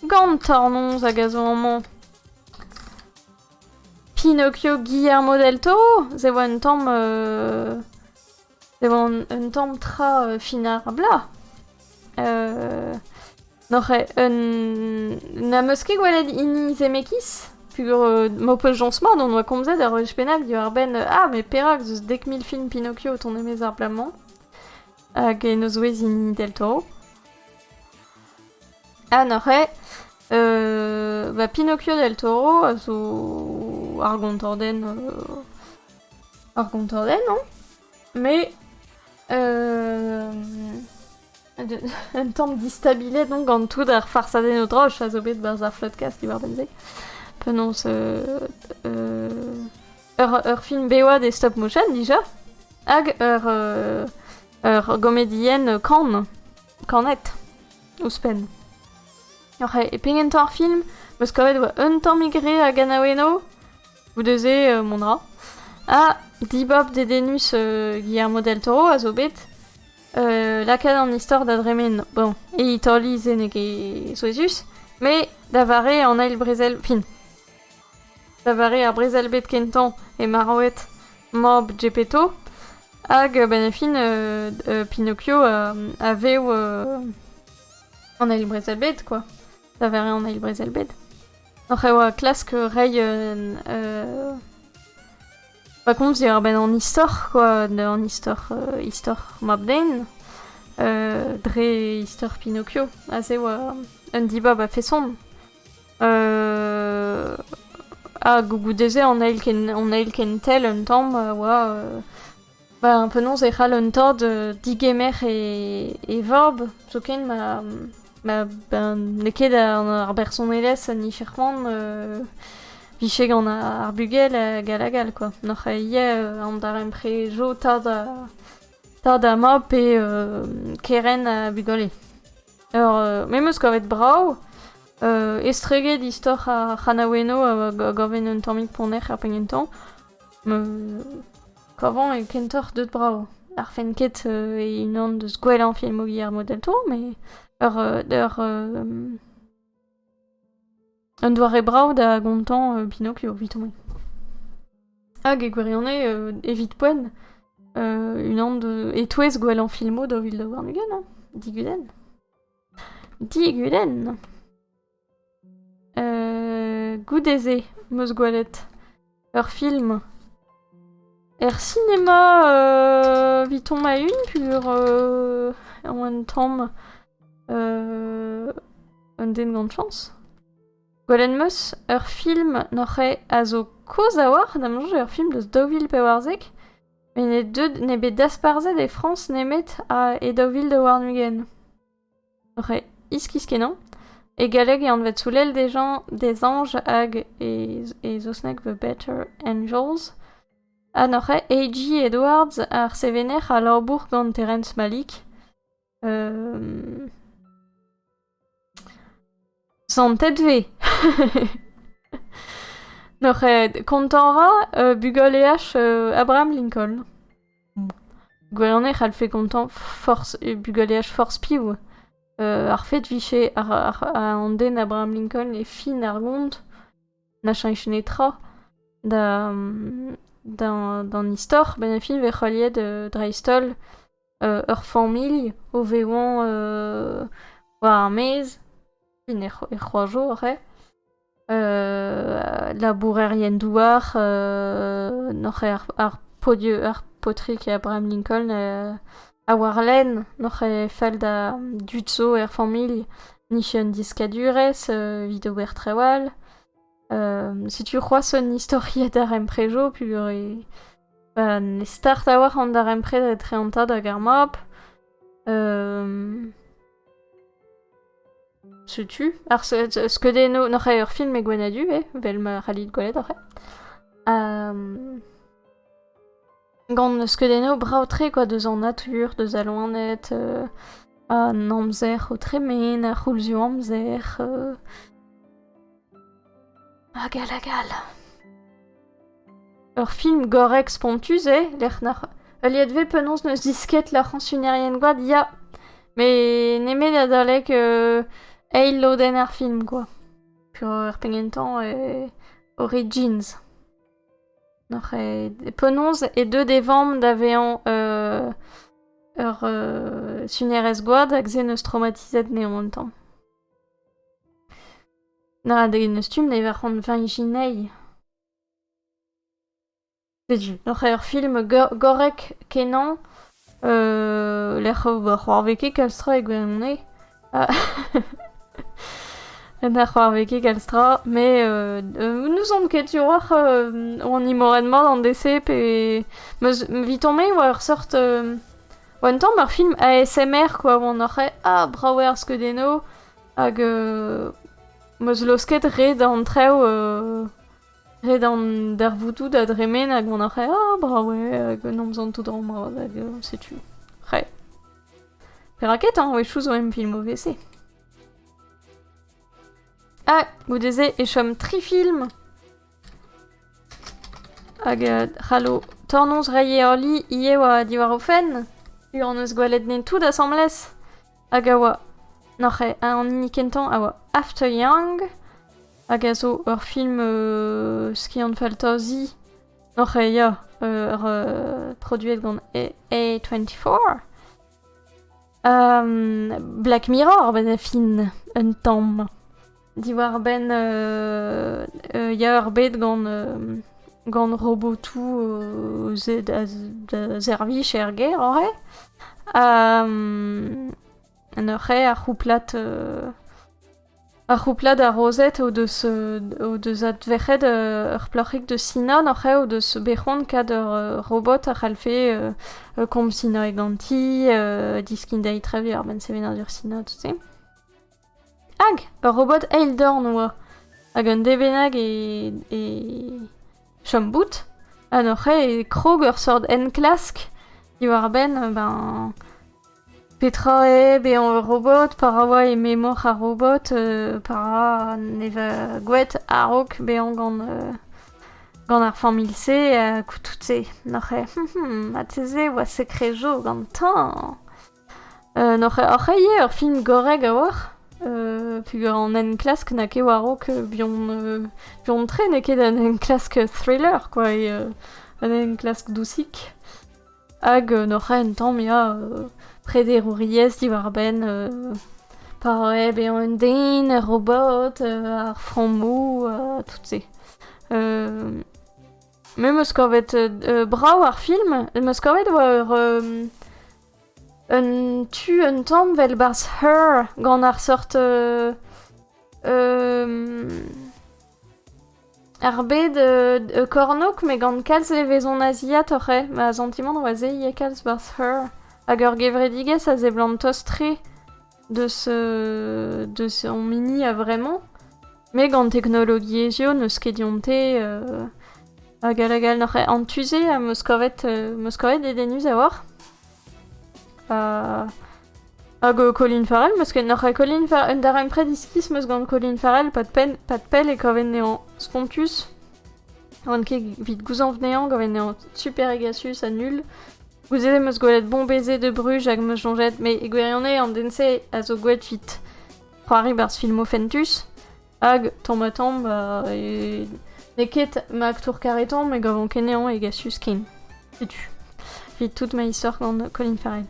Speaker 1: gant tornons hag a zo amañ. Pinocchio Guillermo del Toro, c'est un tom tra finar bla. N'aurait na meusket gwelet ini zemekis, pugur mopel jonsma, on oa komzet ar rej pennak du ar ben mais perak zeus 10 000 film Pinocchio ton emez ar blamant, hag en zouez ini del Toro. N'aurait Pinocchio del Toro a zo ar gontorden, non? Mais un temps distabilé donc en tout ar farsaden o droch a zo bet barz ar floodcast di war benze. Penons ur film beoad e stop motion déjà, hag ur gomedienne Canet, ouspen. E pegent ar film, meus kavet oa un tamm igre a Ganaweno, ou deze monra, Dibop dedenus Guillermo del Toro a zo bet, lakad an istor da dremen, bon, e itali zen ege souezus, mais davare an ail brezel, davare ar brezel bet kentan e maroet mob Gepetto, hag ben Pinocchio a veo an ail brezel bet, quoi. Davare an ail brezel bet. N'oc'h oa klask rei par contre, il y a en histoire, quoi, en histoire mabden, dre histoire Pinocchio, assez wa un dibab a fait son. Gougou deze on a il ken tel un temps, un peu non zechal un tord digemer et vorb, zoken ma neket ar bersonelez ni cherman Vicheg an ar bugel gal, quoi. N'oc'h an dar emprejo tad a mop keren a bugole. Memeus kavet brau, estreget istor a Chanaweno goven un tammig poner ar pengentan, kavan e kentor deut brau. Ar fenket e unan deus gwell an film o Guillermo del Toro, mais un doare brau da gontan Pinocchio, vitomé. Hag e gwerionne evit poen, unan de etouez gwell an filmo do vil da warnugen, hein? Diguden. Goudeze, meus gwelet. Ur film. Cinéma viton ma un pur an tamm un den gant chance. Gwellen meus, ur film n'oc'he a zo koz a war, da manj ur film deus daouvil pe warzek, mais ne bet dasparzet e France nemet e daouvil de warnugen. N'oc'he iskiskenan, e galeg e an vet soulel des anges hag e zosnek The Better Angels, n'oc'he A.G. Edwards ar sevener a laourbourg gant Terrence Malick, Santet ve. N'oc'h kontanra bugoleach Abraham Lincoln. Gwernech c'hall fe kontant bugoleach force piou. Ar fet viche ar an den Abraham Lincoln e fin ar gont na chanch netra d'an istor ben a fin ve c'holiet dreistol ur familh o veoan war ar mez e c'hoajo labourerien douar n'oc'h ar potrik e Abraham Lincoln a warlen n'oc'h fall da dutzo er familh niche un diskadurez vid ober trewal. Si tu c'hoaz un historiet ar emprejo pur ne start a war an dar empred e treantad hag ar map. Setu. Ar skeudenno n'oc'h ur film e gwenadu, vel ma c'hallit gwelet oc'h. Gant skeudenno brav-tre, quoi, deus an natur, deus a loanet, an amzer o tremen, a c'houlzio amzer, agal. Ur film gorek spontuz, lec'h nar... Aliet ve penons neus disket la ransunarien gwad, ya. Mais nemet a dalek eil loden ar film, quoi. Pur ur pengentan Origins. Noch penonz et deux des vambres d'avean sunerez goad hag ze neus traumatizet neon un tamm. Na, de neus tum ne varc'hant vinginei. Setu. Noch film gorek kenan l'er c'hoar veke kalstra e gwenne. Na c'hoar veke kalstra, mais nous on ket tu war on imorenman an DC pe viton me war sort un tamm ar film ASMR quoi, on aurait brawer skedeno hag meus losket red an treo red an der voutou da dremen hag on aurait brawer hag nomzant tout an brad hag setu. Re. Per raket we chouz o em film o VC. Goudeze e chom tri film hag c'hallo tornoz raie ur li ie oa diwar o fen an eus gwalet nen tout assemblez hag a oa n'oc'he an inikentan a oa After Young hag a zo ur film ski an faltozi n'oc'he ya produet gant A24 Black Mirror ben a fin un tamm diwar ben ya ur bet gant robotou zervich er ger orre. An ar c'houplat a rozet o deus advec'hed ur plac'hig de sina n'oc'he o deus bechon kad ur robot a c'halfe komb sina e ganti, diskin da itrevi ar ben sevenañ ur sina, tout se. Hag, ur robot eildorn oa, hag un debenag e chombout, an oc'he e krog ur sort enklask, diwar ben, petra bean ur robot, para oa e memor a robot, para neva gwet a-raok bean gant ar familse, koutout se, n'oc'he, ha teze oa sekrejo gant tan. N'oc'he ur film goreg a oar, pugur an enklask na ke war-raok bion tre ne ket an enklask thriller, quoi, an enklask dousik. Hag n'oc'he un tamm ya prederouriez diwar ben par bean un den, un robot, ar framou, tout se. Me meus kavet brav ar film, meus kavet oa un tu un tamm vel bars Her gant ar sort ar bet kornok me gant kalz levezon aziat oc'he, ma zantimant oa ze ie kalz bars Her. Hag ur gevredigez a ze blant tostre deus an mini a vremañ, me gant teknologi ezio neus ket dionte hag alagal n'oc'he an tuze a meus kavet edenus a war. Hag Colin Farrell, meus ket n'oc'he Colin Farrell, un darem prediskiz meus gant Colin Farrell, pat pel e kavet nean spontus, oan ket vit gouzan vnean, kavet nean super egasus a nul. Gouzeze meus gwelet bon beze de Bruges hag meus jonget, me e gwerionne an dense a zo gwelet vit c'hoari bars filmo fentus, hag tamm ne ket ma aktour karetan, me gavon kenean egasus ken. Setu. Vit tout ma istor gant Colin Farrell.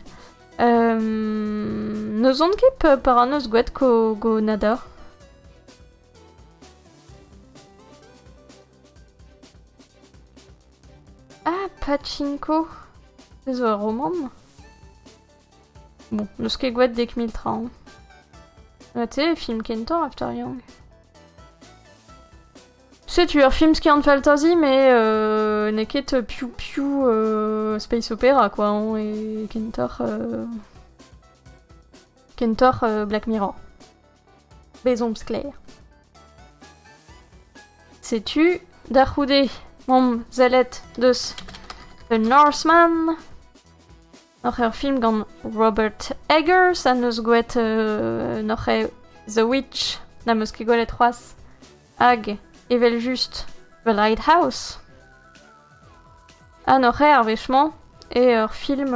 Speaker 1: Neus on ket par an eus gwelet go nada. Pachinko. Ez ur roman. Bon, neus ket gwelet 2030. Te, film kentor After Young. Setu ur film ski an faltazi, mais ne ket piou space opera, quoi, e kentor Black Mirror. Bezoms clair. Setu, d'ar c'houde, zelet deus The Northman. N'oc'he ur film gant Robert Eggers, a neus gwelet n'oc'he The Witch, na meus ket gwelet c'hoaz, hag evel just The Lighthouse. N'oc'he ar vechman, e ur film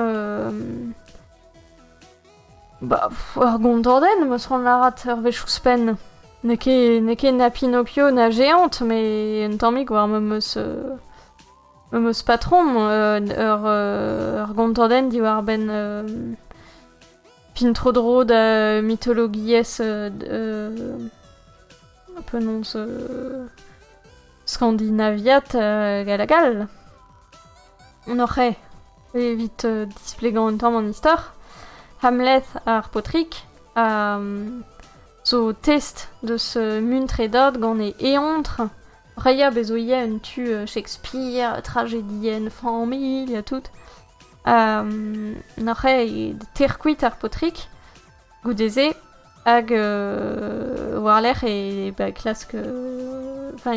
Speaker 1: ur gontorden, meus ran larat ur vechous pen. Ne ket na Pinocchio na géante, mais un tammig war meus meus patron, gontorden di war ben pintro-dro da mythologies penons Scandinaviat galagal. Noc'he, evit displegañ un tamm an istor. Hamlet ar potrik zo test deus muntre dad gant e eontr. Reia bezo ie un tu Shakespeare, tragédien, famille, a tout. Noc'he e terkuit ar potrik, goudeze, hag war-lerc'h e klask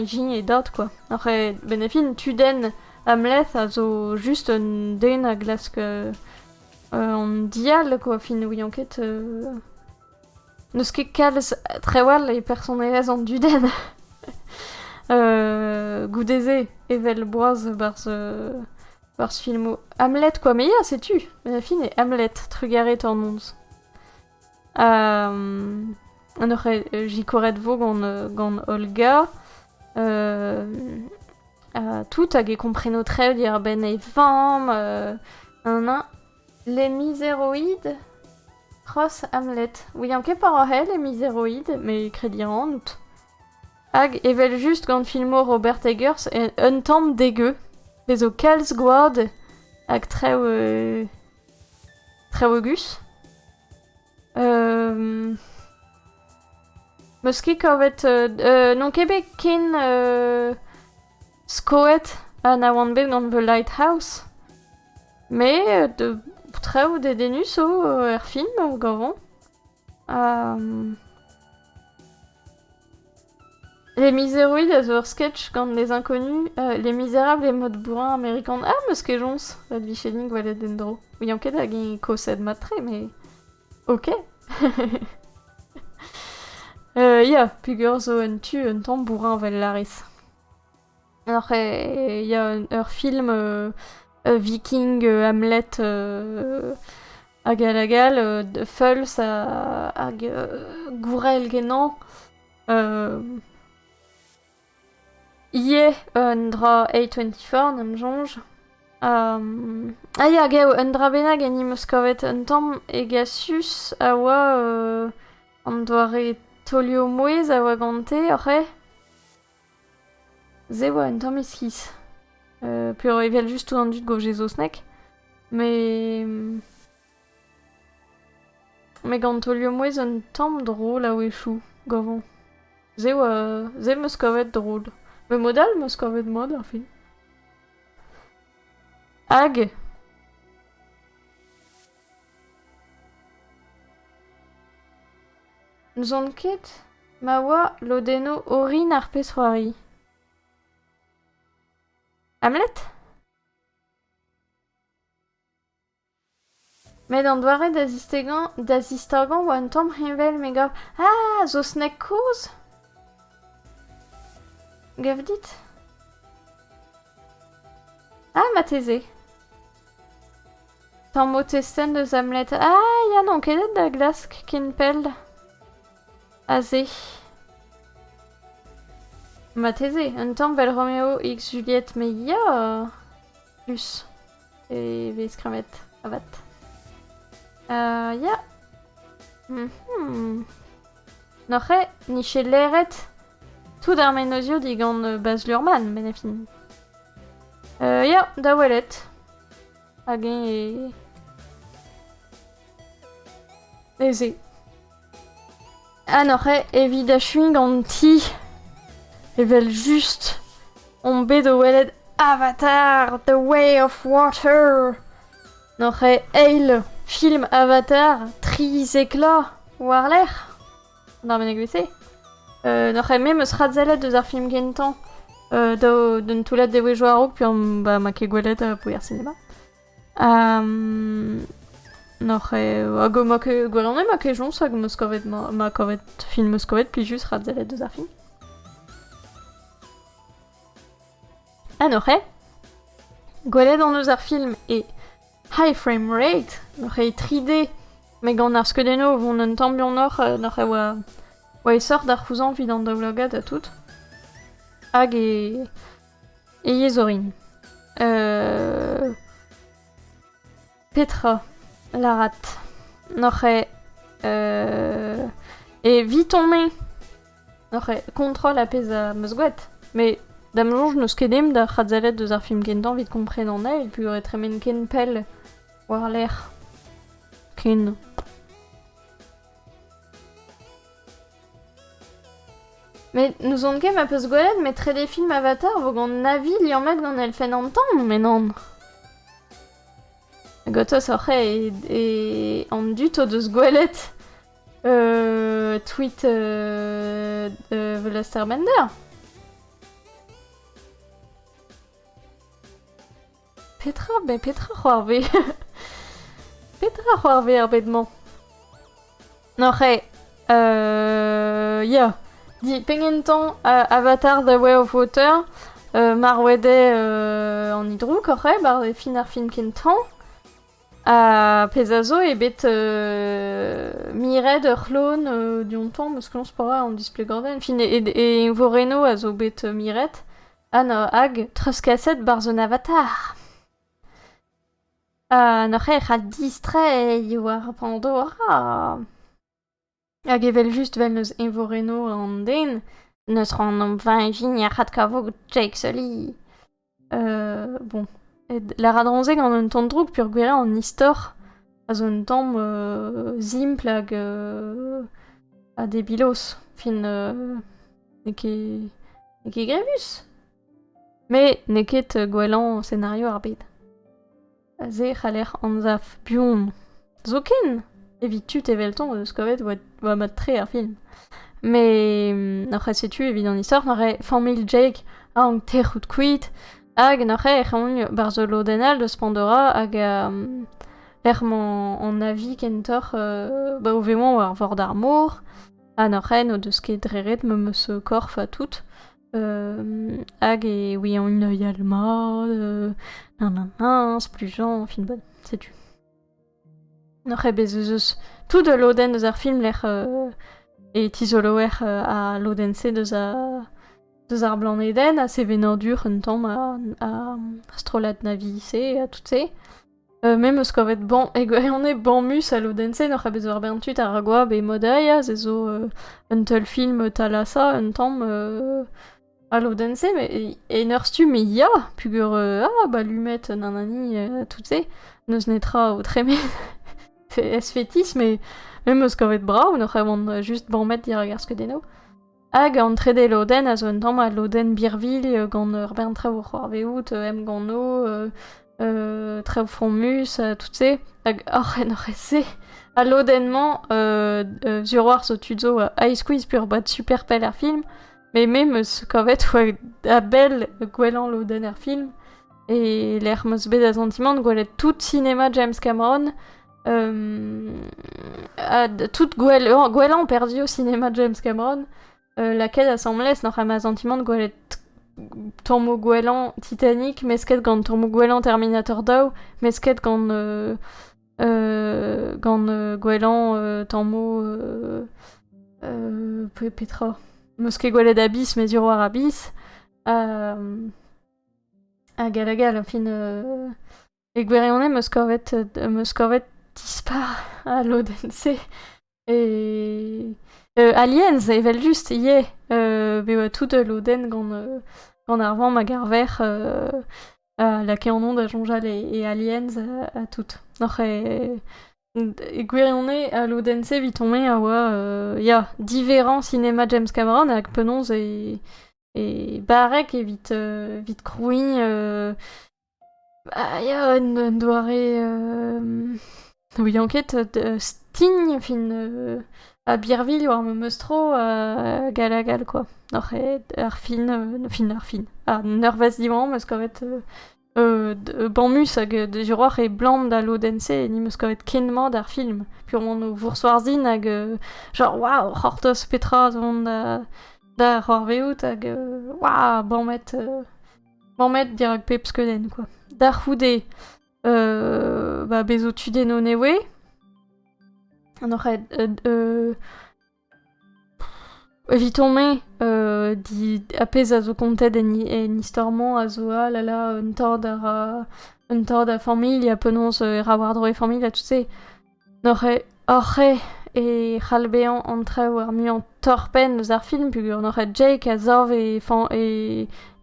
Speaker 1: jin e dad, quoi. Noc'he benefin tuden Hamlet a zo just un den a glask an dial, quoi, fin ouian ket... Neus ket kalz trewal e personelez an duden. Goudeze evel boaz barz filmo Hamlet, quoi, mais ya, sais-tu, benefin e Hamlet, trugaret an onz. Jikoret vo gant Olga, tout hag e kompreno trev dir ben e vamm, les miséroïdes cross Hamlet. Oui, an ket parahe les miséroïdes, mais krediran out. Hag evel just gant filmo Robert Eggers un tamm degeu, bezo kalz gouad hag trev gus. Meus ket kavet non kebek ken skoet an a oan bet gant The Lighthouse, me de trev de denus er film gavon. Les Miséroïdes a zo ur sketch gant Les Inconnus, Les Misérables et Mod Bourrin amérikan. Ah, meus ket jons, red vicheling gwelet den dro. Ouian ket hag e koset matre, mais... Ok. Ya, pugur zo un tu un tamm bourrin vel Laris. Alors, ya ur film viking Hamlet hag alagal, Feuls hag gourel genan. Ie un dra A24 nam jonj. Ya, gao, un dra benag en imeus kavet un tamm egasus a oa an doare tolio mouez a oa gante, orre. Ze oa un tamm eskis. Pur evel just tout an dud gov jezo snek. Me gant tolio mouez un tamm drôle a oechou, gavon. Ze meus kavet drôle. Me modal meus kavet mod ar film. Hag n'zont ket ma oa lodeno orin ar pessoari. Hamlet? Met an doare d'azistagan oa un tamm hevel me gav. Ah, zo snek koz? Gav dit? Ah, ma teze. Tamm o testen deus Hamlet. Ah, ya non kedet da glask ken pell. Aze. Ma teze, un tamm vel Romeo x Juliette, me ya plus. E vez kramet avat. Ya. Noc'he, niche leret tout ar menozio digant Baz Luhrmann, benefin. Ya, da welet. Hag e... Eze. Noc'he, evit a chuin gant ti. Evel just on bet o welet Avatar, The Way of Water. Noc'he, eil film Avatar, tri zekla war l'er. N'ar beneg vese. Noc'he, me meus radzelet deus ar film gentan. D'un toulet de wejo a-raok, puis ma ket gwelet pou ar cinema. Noc'he, hag ma ket gwelet ma ket jons hag meus kavet ma kavet film meus kavet, puis just radzelet deus ar film. Noc'he, gwelet an eus ar film e high frame rate, noc'he 3D, me gant ar skedeno vont un tambion noc'he oa e sort d'ar c'houzan vid an daoulagad a tout. Hag e yezorin. Petra, Larat, Noche, et Vitomé, Noche, contrôle a pesa meusgouet, mais d'amjonj neus kedim da c'hadzalet deus ar film kentan vite kompren an eil, puis aurait tremen ken pel war l'air ken. Mais nous on ket ma peus gwelet, mais très des films Avatar, vos gant navi liamet gant elfen an tamm, mais non. Gotos oc'he et an dut o deus gwelet tweet The Lester Bender. Petra c'hoarve. Petra c'hoarve ar bedman. N'oc'he, ya. Di pengentan Avatar The Way of Water, mar wede an idrouk oc'he, bar e fin ar film kentan. Pezazo e bet miret ur c'hlon diontan, meus klons pora an display gorden. Fin e voreno a zo bet miret. Hag treuzkaset bar zon Avatar. N'oc'he c'hall distreiñ war Pandora. Hag evel just vel neus evoreno an den, neus ran an 20 vin ya c'had kavog Jake Sully. Bon. La radronzeg an un tamm droug pur gwere an istor a zo un tamm zimpl hag a debilos. Fin ne ket grevus. Me ne ket gwelan scenario ar bet. Ze c'haller an zaf bion. Zo ken evit tut evel tamm eus kovet oa mat tre ar film. Me n'oc'he setu evit an istor, n'oc'he familh Jake a an terrout kuit. Hag n'oc'he ec'h bar zo lodenal deus Pandora hag an avi kentor o vemañ war vord ar mor. N'oc'he no deus ket dreret meus korf a tout. Hag e oui an yalma, splujan, fin bon, setu. N'oc'he bez eus tout de loden deus ar film l'er e tizoloer a lodense deus ar blanc eden, a sevenordur un tamm a strolat navi a tout se. Mem eus kovet ban, e gwirionne banmus a lodense, n'oc'he bez ar bentut ar agwa be modaia, ze zo un teul film talasa, un tamm a lodense, e n'ur stu me ya, pugur lumet nanani, tout se, neus netra o tremen es fetis, mais mem eus kovet brav, n'oc'he vant just banmet dir hag ar skedeno. Hag an trede loden a zo un tamm a loden birvil gant ur bern traoù c'hoarveout, em gant no, traoù fromus, tout se. Hag n'oc'he se a lodenman sur war zo tuzo Ice Squeeze pur bat super pel ar film, mais mem eus kovet oa a bel gwelan loden ar film, et l'er meus bet a sentiment gwelet tout cinéma James Cameron, tout gwelan perdu au cinéma James Cameron, laquelle a semblès n'oc'h ma sentiment gwelet tommo gwelan Titanic, mesket gant tommo gwelan Terminator 2, mesket gant gwelan tommo Petra. Meus ket gwelet Abyss, mais war Abyss. A gal, fin... E gwerionne meus kovet dispar a lodense. Aliens, evel just, ye. Be tout de loden gant ar vamm hag ar ver lake an on da jonjal e Aliens a tout. N'oc'he e gwirionne a lodense vitomé a oa différent cinéma James Cameron hag penonz e barek e vit krouiñ un doare oui enquête stign fin a Birville war meustro gal quoi. N'oc'he ar fin nervez divan meus kovet banmus hag de juroar e blanc da lodense ni meus kovet kenman d'ar film purement no voursoarzin hag genre waouh c'hortos petra zon da c'hoarveout hag banmet dir hag pep skeudenn quoi. D'ar c'houde bezo tudeno newe. N'oc'he Evitome, apez a zo kontet en istorman a zo lala un tord a familia penaos ra war-dro e familia tout se. N'oc'he e c'halbean an traoù ar mu an torpen eus ar film pugur n'oc'he Jake a zorv e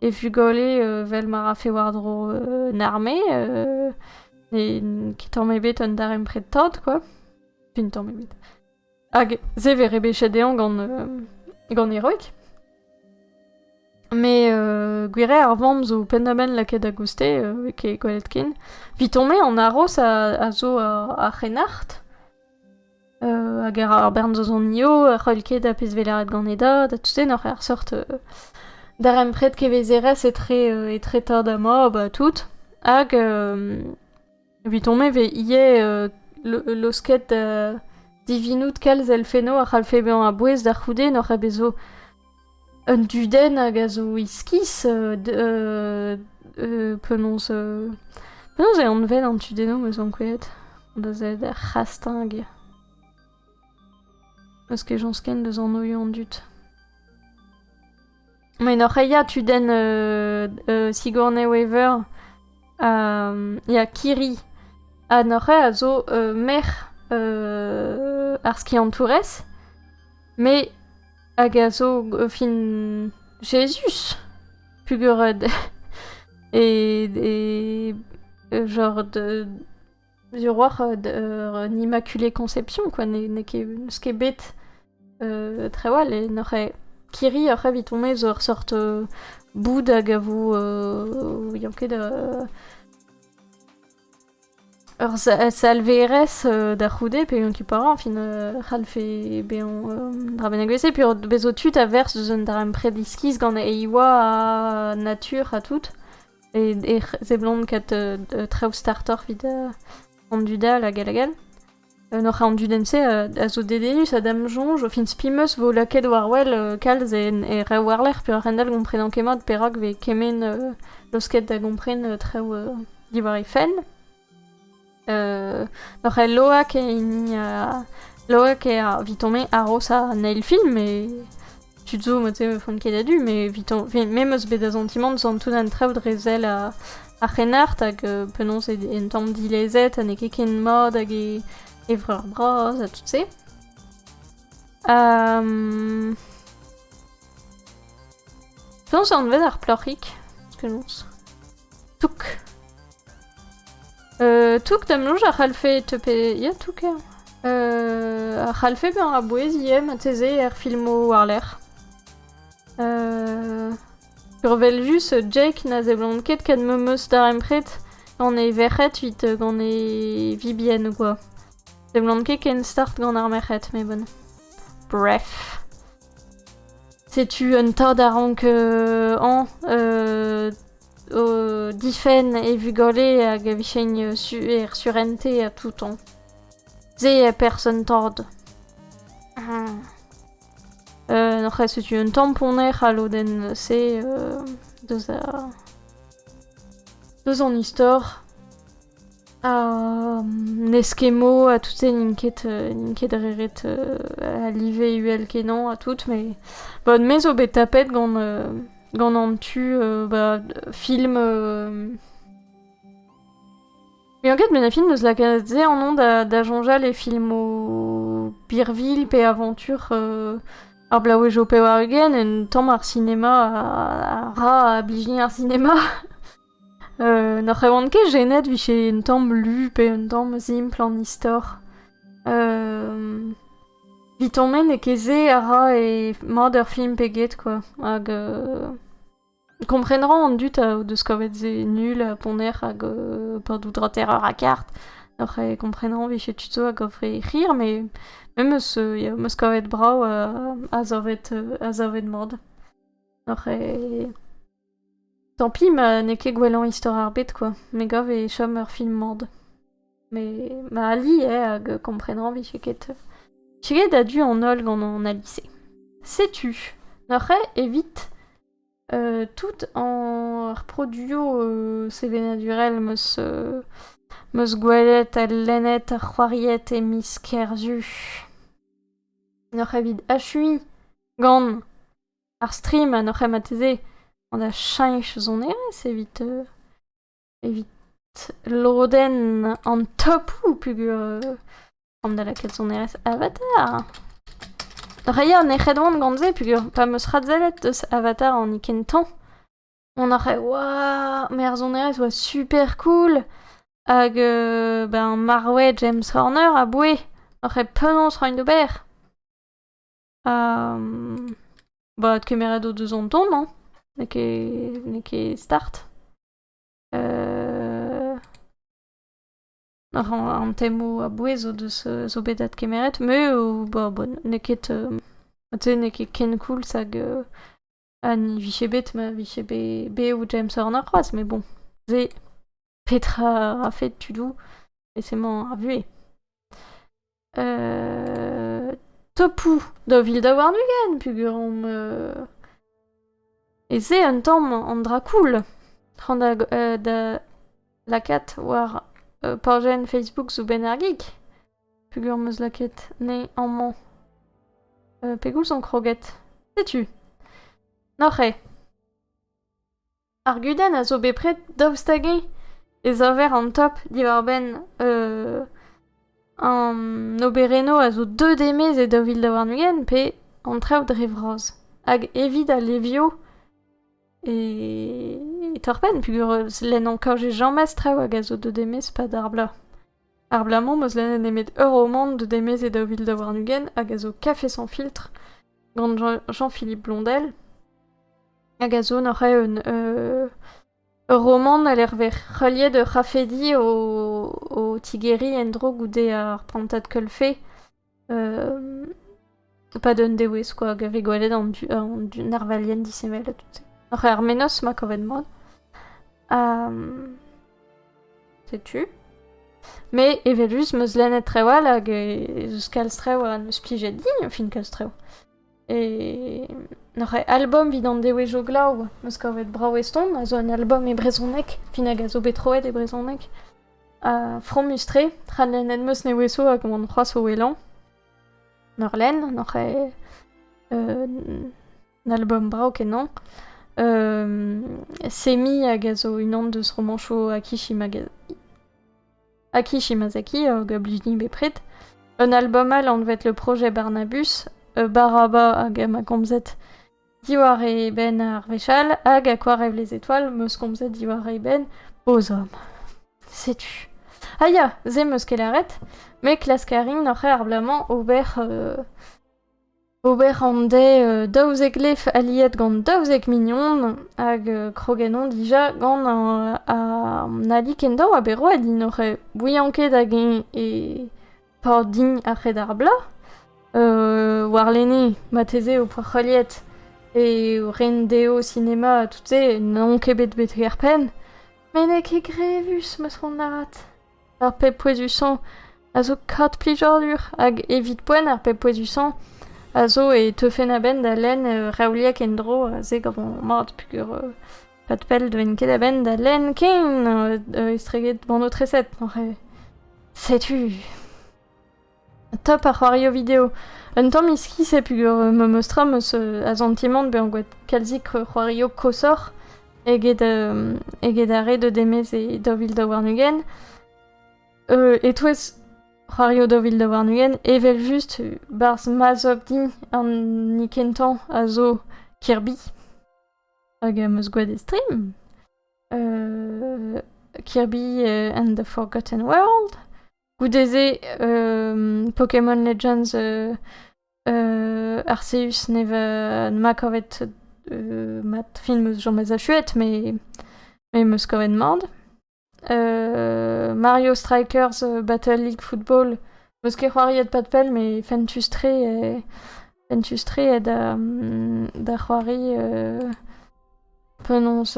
Speaker 1: vugole vel mar a fe war-dro un arme ki tamm ebet un darem pred tord quoi. Fin tamm ebet. Hag ze ve rebechet ean gant heroik. Me gwire ar vamm zo pendaben laket a gouste ke gwelet ken. Vitome an aros a zo a Renart. Hag ar bern zo zon nio, ar c'holl a pez velaret gant eda, da tout se n'oc'h ar sort darem pred ke vezerez etre tad a mob a tout. Hag vitome ve ie losket divinout kalz el feno a c'halfe bean a bouez d'ar c'houde n'oc'h a bezo un duden hag a zo iskis penaos e an vel an tudeno meus an kweet. Da zed ar c'hastag. Eus ket jansken deus an oio an dut. Mais n'oc'h ya tuden Sigourney Weaver ya Kiri a n'oc'h a zo mer ar ski an tourez. Mais hag a zo fin Jesus pugured et genre du roi de l'Immaculée Conception quoi ne ket bet très wal et n'oc'he Kiri oc'he vitome zo ur sort boud hag a vo yanket ur salverez da c'houde pe yon ki paran fin c'halfe bean dra ben a gwese pe bezo tut a vers deus un darem pred iskiz gant eiwa a natur a tout et ze blond ket traoù starter vid an dudal hag a n'oc'h an dudense a zo dedenus a dam jonj fin spimeus vo laket war wel kalz e re war l'er pe ar rendal gompren an kemad perak ve kemen losket da gompren traoù diwar e fenn. N'oc'h e loak a vitome aros a neil film e tuzo mote fon ket a du mais même eus bet a zantimant zan tout an traoù drezel a Renart hag penaos en tamm dilezet a ne ket ken mod hag e vreur bras a tout se. Penaos an vet ar plorrik penaos. Touk. Touk dam loj a c'halfe tepe... Ya touk eo. A c'halfe bean a bouez iem a teze ar filmo war l'er. Purvel jus Jake na ze blond ket kad memeus darem pred gant e verc'het vit gant e vibien quoi. Ze blond ket ken start gant ar merc'het mais bon. Bref. Setu un tad a rank an difen e vugole hag a vichen surente a tout an. Ze e person tord. N'oc'h setu un tamponer a loden se deus an istor neskemo a tout se ninket reret a live uel kenan a tout mais bon me zo bet tapet gant an tu film Yanket ben a film deus lakaat ze an on da jonjal e filmo birvil pe aventure ar blaouez jo pe war egen en tamm ar cinema a ra a blijni ar cinema. N'oc'h evan ket jenet vije en tamm lu pe en tamm simpl an istor. Vitommen e keze a ra e mat ur film peget quoi. Hag komprenran an dut a deus kavet ze nul a poner hag padoudra terreur a kart. N'oc'h e komprenran vije tuto hag ofre c'hir mais meus kavet brao a zavet mod. N'oc'h e... Tant pis, ma ne ket gwellañ istor ar bet, quoi. Me gav e chom ur film mod. Me ma ali hag komprenran vije ket a du an ol gant an alise. Setu, n'oc'h evit tout an ar produo sevenadurel meus gwelet a lennet ar c'hoariet e mis kerzu. N'oc'h evit achui gant ar stream an oc'h mateze an da chanj zonerez evit loden an topou pugur an da laket zonerez Avatar. Reia an ec'hed-oan gant-se pugur pa meus radzellet eus Avatar an ikentan. On aurait waouh, mais Arzoneres soit super cool. Hag ben Marway James Horner a boué. Aurait penons roin de ber. Bah kemeret o deus an ton, non? Ne ket start. An temo a boué zo deus zo bedat kemeret, mais bah bon, ne ket ken cool sag an vichebet ma vichebe ou James Horner croise, mais bon, c'est Petra a fait tudou et c'est mon revué. Topu da Vilda Warnugen pugurom et c'est un tom en Dracul. Tranda da lakat war porgen Facebook sous Benargik. Pugur meus laket ne en mon pegous en croguette. Sais-tu? Norre. Arguden a zo bepret daoustagé ez aver an top diwar ben an obereno a zo 2 demez e da Vilda Warnugen pe an traoù dre vraz. Hag evit a levio e torpen pugur lenn an kaout jammez traoù hag a zo 2 demez pa d'arbla. Arblamont meus lenn emet euromant 2 demez e da Vilda Warnugen hag a zo café sans filtre gant Jean-Philippe Blondel. Hag a zo n'oc'h roman a l'er ver relié de Rafedi au Tigeri en dro goude ar pantad kolfe pas d'un dewez quoi gave gwelet an narvalien disemel a tout. N'oc'h ar menos ma kovet mod. Sais-tu? Mais evelus meus lennet trewal hag eus kalstrew an eus plijet din fin kalstrew. Et n'oc'h album vid an dewejo glav meus kavet brao eston, a zo an album e brezonek, fin hag a zo betroet e brezonek. From mustre, tran lennet meus newezo hag an c'hoaz o welan. Nor len, n'oc'h un album brao kenan. Semi hag a zo unan deus romancho Akishi Shimazaki hag a blijni bepret. Un album al an vet le projet Barnabus, Baraba hag ma komzet diwar e ben ar vechal hag Aquarev les étoiles meus komzet diwar e ben aux hommes. Sais-tu? Ah ya, ze meus kelaret, me klaskarin n'oc'h ar blamant ober an de daouzek lef aliet gant daouzek mignon hag krogenon dija gant an ali kendao a bero a din n'oc'h bouillanket hag e por din arc'hed ar bla. War lenne mateze o poarc'holiet e ren deo cinéma tout se non kebet bet pen mais ne ket grevus meus ron narat ar pep poezusan a zo kat plijordur hag evit poen ar pep poezusan a zo e teufen a ben da len raouliak en dro a ze gavon mat pugur pat pel deven ket a ben da len ken estreget bano treset. Sais-tu? Top ar c'hoario vidéo. Un tamm iski se pugur me mostra meus a zantimant be an gwaet kalzik c'hoario kosor eget are de demez e da Vilda Warnugen. Et touez c'hoario da Vilda Warnugen evel just barz mazop din an ikentan a zo Kirby hag a meus gwaet e stream. Kirby and the Forgotten World. Goudeze Pokémon Legends Arceus neva ma kovet mat film eus jomez a chuet, mais meus kovet mand. Mario Strikers Battle League Football meus ket c'hoariet pat pel, mais fentustre e da c'hoari penons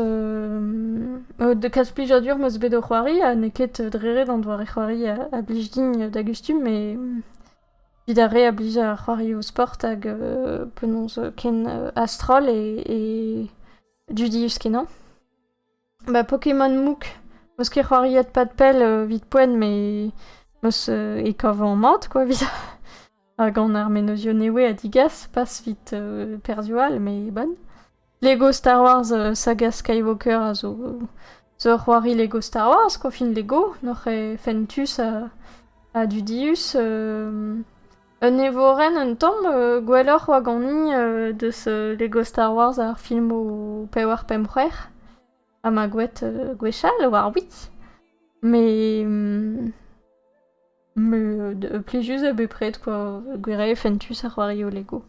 Speaker 1: de kas plijadur meus bet o c'hoari a ne ket dreret an doare c'hoari a blij din d'Agustum, mais vidare a blij a c'hoari o sport hag penons ken Astrol et Judius kenan. Ba Pokémon Mook meus ket c'hoariet pat pel vit poen, mais meus e kav an mat quoi vid hag an armenozio newe a digas, pas vite perdual, mais bonne. Lego Star Wars saga Skywalker a zo c'hoari Lego Star Wars, quoi, fin Lego, n'oc'he fentus a dudius, un evoren un tamm gwelloc'h oa gant deus Lego Star Wars ar film o pevar pemprech, ha ma gwet gwechal war 8. Mais plijus a bepred, quoi, gwere fentus ar c'hoari o Lego.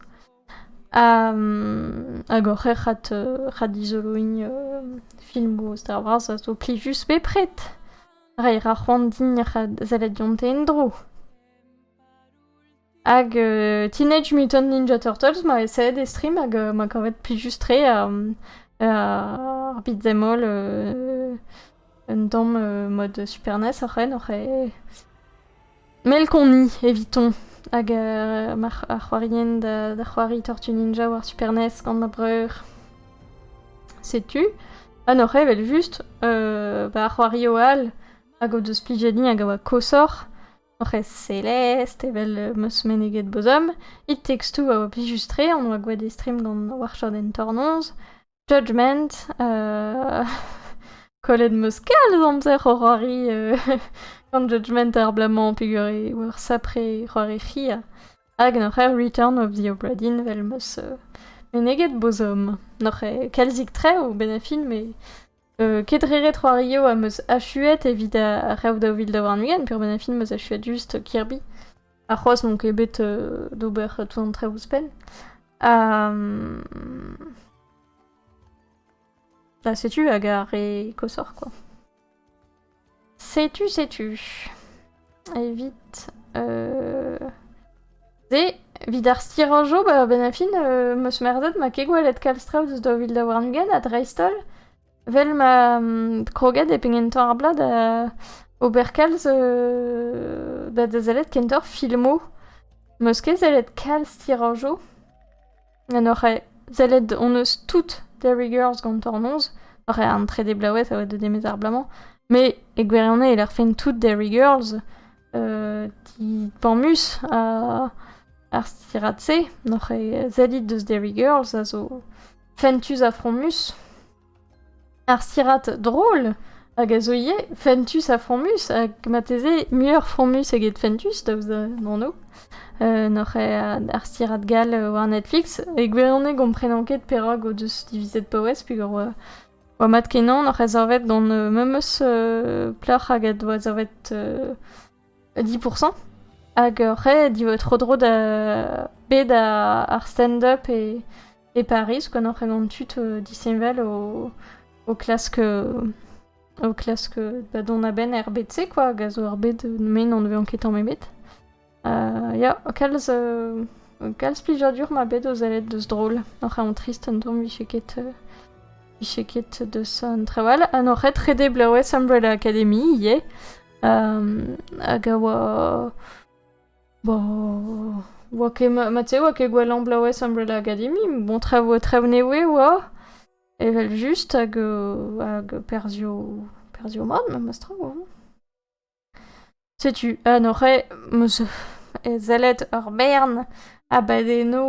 Speaker 1: Hag oc'her c'had izoloin film o Star Wars a zo plijus bepred. Reiñ ar c'hoant din c'had zellet diante en-dro. Hag Teenage Mutant Ninja Turtles ma esaet e stream hag ma kavet plijus tre ar beat'em all un tamm mod Super NES oc'he melkoni eviton. Hag ar c'hoarien da c'hoari Tortue Ninja war Super NES gant ma breur. Setu. Oc'he evel just ar c'hoari o all hag o deus plijeni hag a oa kosor. Oc'he Celeste evel meus meneget bozom. It Takes Two a oa plijus tre, an oa gwed e stream gant warchad en tornoz. Judgment, kollet meus kalz amzer o c'hoari gant Judgment ar blamañ pegure war sapre c'hoari c'hia. Hag n'oc'he Return of the Obra Dinn vel meus meneget bozom. N'oc'he kalzik tre o benafin, mais kedrere c'hoario a meus achuet evit a rev da ovil da warnugen, pur benafin meus achuet just Kirby. Ar c'hoaz n'on ket bet d'ober tout an tre ouzpen. Là, sais-tu, hag ar re kosor, quoi. Sais-tu. Evit... Ze, vid ar stiranjo, benafin, meus merzet ma ket gwelet kalstraoù deus da ovil da warnugen a dreistol. Vel ma kroget e pengentor ar blad ober kalz da zellet kentor filmo. Meus ket zellet kalz stiranjo. N'oc'he zellet on eus tout Derry Girls gant tornoz. N'oc'he an tre de blaouet a oa de demez ar blamañ. Me e gwerionne el ar fen tout Derry Girls di pammus ar stirat se. N'oc'he zellit deus Derry Girls a zo fentus a fromus. Ar stirat drôle hag a zo ie fentus a fromus hag mateze muioc'h fromus eget fentus daouz d'an no. N'oc'he ar stirat gal war Netflix e gwerionne gant prenañ ket perog o deus divizet paouez pugur oa mat kenan n'oc'he zorvet gant memeus pleur hag a doa zorvet 10%. Hag oc'he divet tro da bet ar stand-up e Paris, quoi, n'oc'he gant tut diseñvel o klask dont a ben er bet se, quoi, hag a zo ar bet men an vez anket an mebet. Ya, kalz plijadur ma bet o zellet deus drôle. N'oc'he an trist an tamm vicheket deus an trewal. N'oc'he trede blaouez Umbrella Academy, ie. Hag a oa... Oa ket gwellañ blaouez Umbrella Academy, bon trev newe oa. Evel just hag perzio mod, ma mastra, oa. Setu, n'oc'he meus zellet ur bern a badeno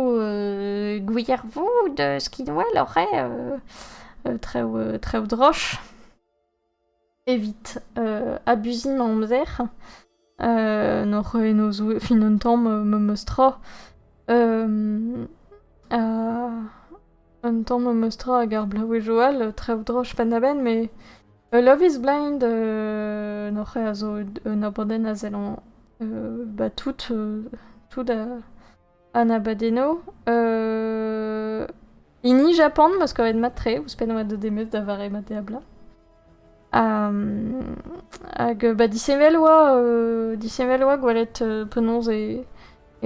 Speaker 1: gwirvoud skinwell oc'he trev droch. Evit abuzin amzer. N'oc'he eno fin un tamm meus tra. Un tamm meus tra hag ar blaouejo all trev droch pen da ben, mais Love is Blind n'oc'he a zo un abadenn a zellan tout an abadeno. Ini Japan, meus kavet mat tre, ouzpen oa de demeus da vare mat e abla. Hag diseñvel oa gwelet penaos e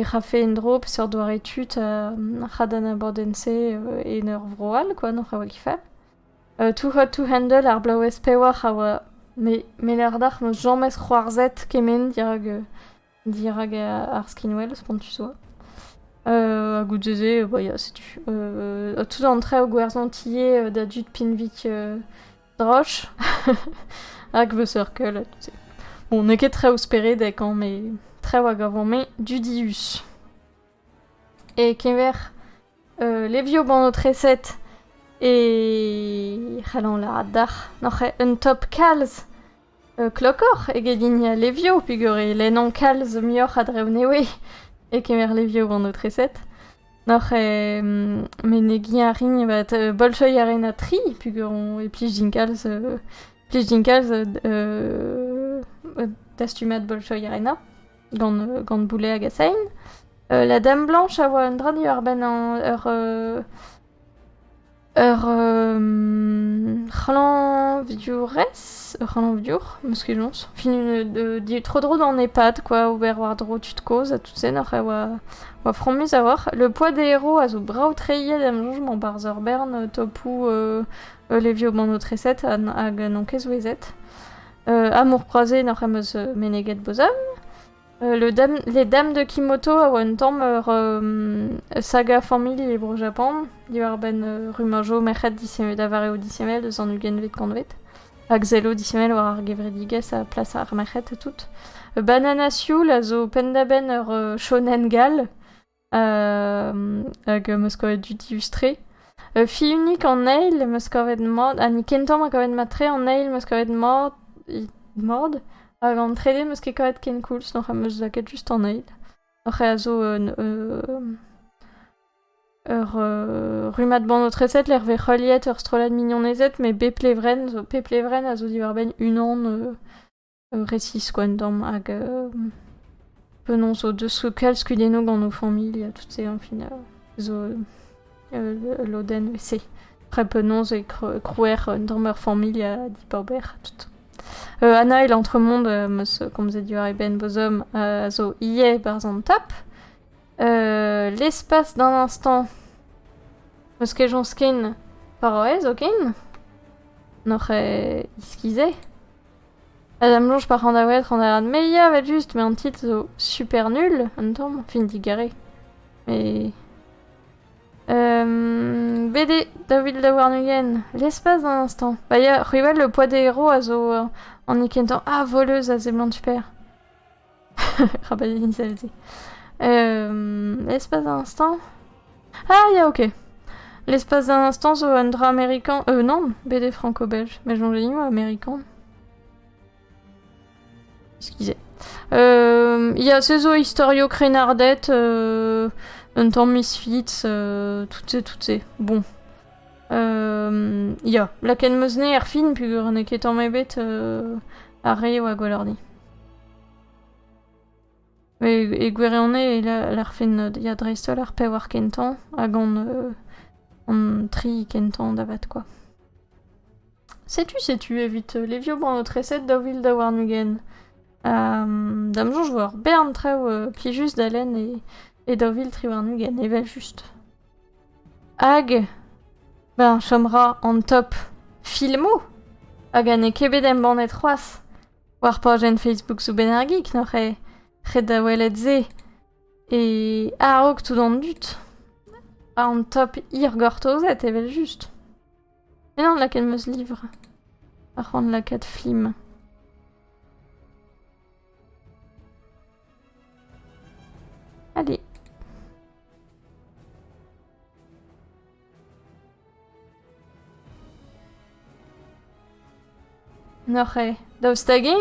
Speaker 1: c'hafe en-dro peseurt doare tut c'had an abadenn-se en ur vroal, quoi, n'oc'he oa kifal. Too Hot to Handle ar blaouez pevar a oa melerdar meus jammez c'hoarzet kemen dirag ar skinwell, spontus oa. A goudzeze, ya, setu. Tout an tre o gwerzhantille da dud pinvik droch. Hag The Circle, tout se. Bon, ne ket tre ospere dek, mais tre oa gavant me dudius. et kever levio ban o treset e c'hallan la dar n'oc'he un top kalz klokor eget inia levio pigure lennan kalz mioc'h a drev newe e kemer levio ban o treset. N'oc'he menegi a rin bolchoi arena tri puguron e plij din kalz dastumat bolchoi arena gant boule hag asain. La Dame Blanche a oa un dra di ar ben c'hallan viour, meus ket jons. Fin tro dro d'an EHPAD, quoi, ober war dro tud koz, a tout se, n'oc'he oa frommus a war. Le poids des héros a zo brav treiet am jonj m'an barz bern topou levio ban o treset hag n'anke zouezet. Amour croisé n'oc'he meus meneget bozom. Les Dames de Kimoto a oa un tamm saga famille e bro Japan, diwar ben rumajo merc'hed disemet avareo disemel eus an ugenvet kanvet. Hag zelo disemel war ar gevredigez a plas ar merc'hed tout. Banana Sioul a zo pendaben ur shonen gal hag meus kavet dut illustre. Fi unik an eil meus kavet mod, ni kentam a kavet matre an eil meus kavet mod. Hag an trede meus ket kavet ken koulz, n'oc'he meus zaket just an eil. N'oc'he a zo rumat ban o treset l'er ve c'holiet ur strolad mignonezet, me peplevren a zo diwar ben unan resis quoi tamm hag penon zo deus kalz kudenno gant o familh, tout se fin zo loden vese. Pre penon zo krouer un tamm ur familh a dipaober, tout. Anna et l'entremonde, meus komzet diwar e ben bozom, zo ie barz an tap. L'espace d'un instant, meus ket jons ken paroez o ken, n'oc'he iskize. Adam Blanche par an da oet, an da rad, me ya vet just, me an tit zo super nul, un tamm, fin digare. Mais... BD, David da Warnugen, l'espace d'un instant. Bah ya, Ruel, le poids des héros a zo en ikentan. Ah, voleuse a zeblant super. Rabadini salté. L'espace d'un instant. Ah, ya, ok. L'espace d'un instant, zo un drap américain. Non, BD franco-belge. Mais j'en ai moi, américain. Excusez. Ya, c'est zo historio Crenardet. Un temps Misfits, tout se. Bon. Ya, la ken meus ne er fin pugur ne ket an mebet ar re oa gwellordi. E gwere an e l'ar fin ya dreistol ar pe war kentan hag an tri kentan davat quoi. Sais-tu evit levio ban o treset daouvil da Warnugen. Dam jonj war bern traoù pli just d'alen et daouvil tri Warnugen, evel just. Hag... Ben, chomra an top filmo hag an e kebet em bannet c'hoaz war pagen Facebook sou ben ar geek n'oc'he red da welet ze e a-raok tout an dut an top ir gortozet evel just. Mais non, laket meus livre ar c'hoant laket film. Allez. N'oc'he daoustagin,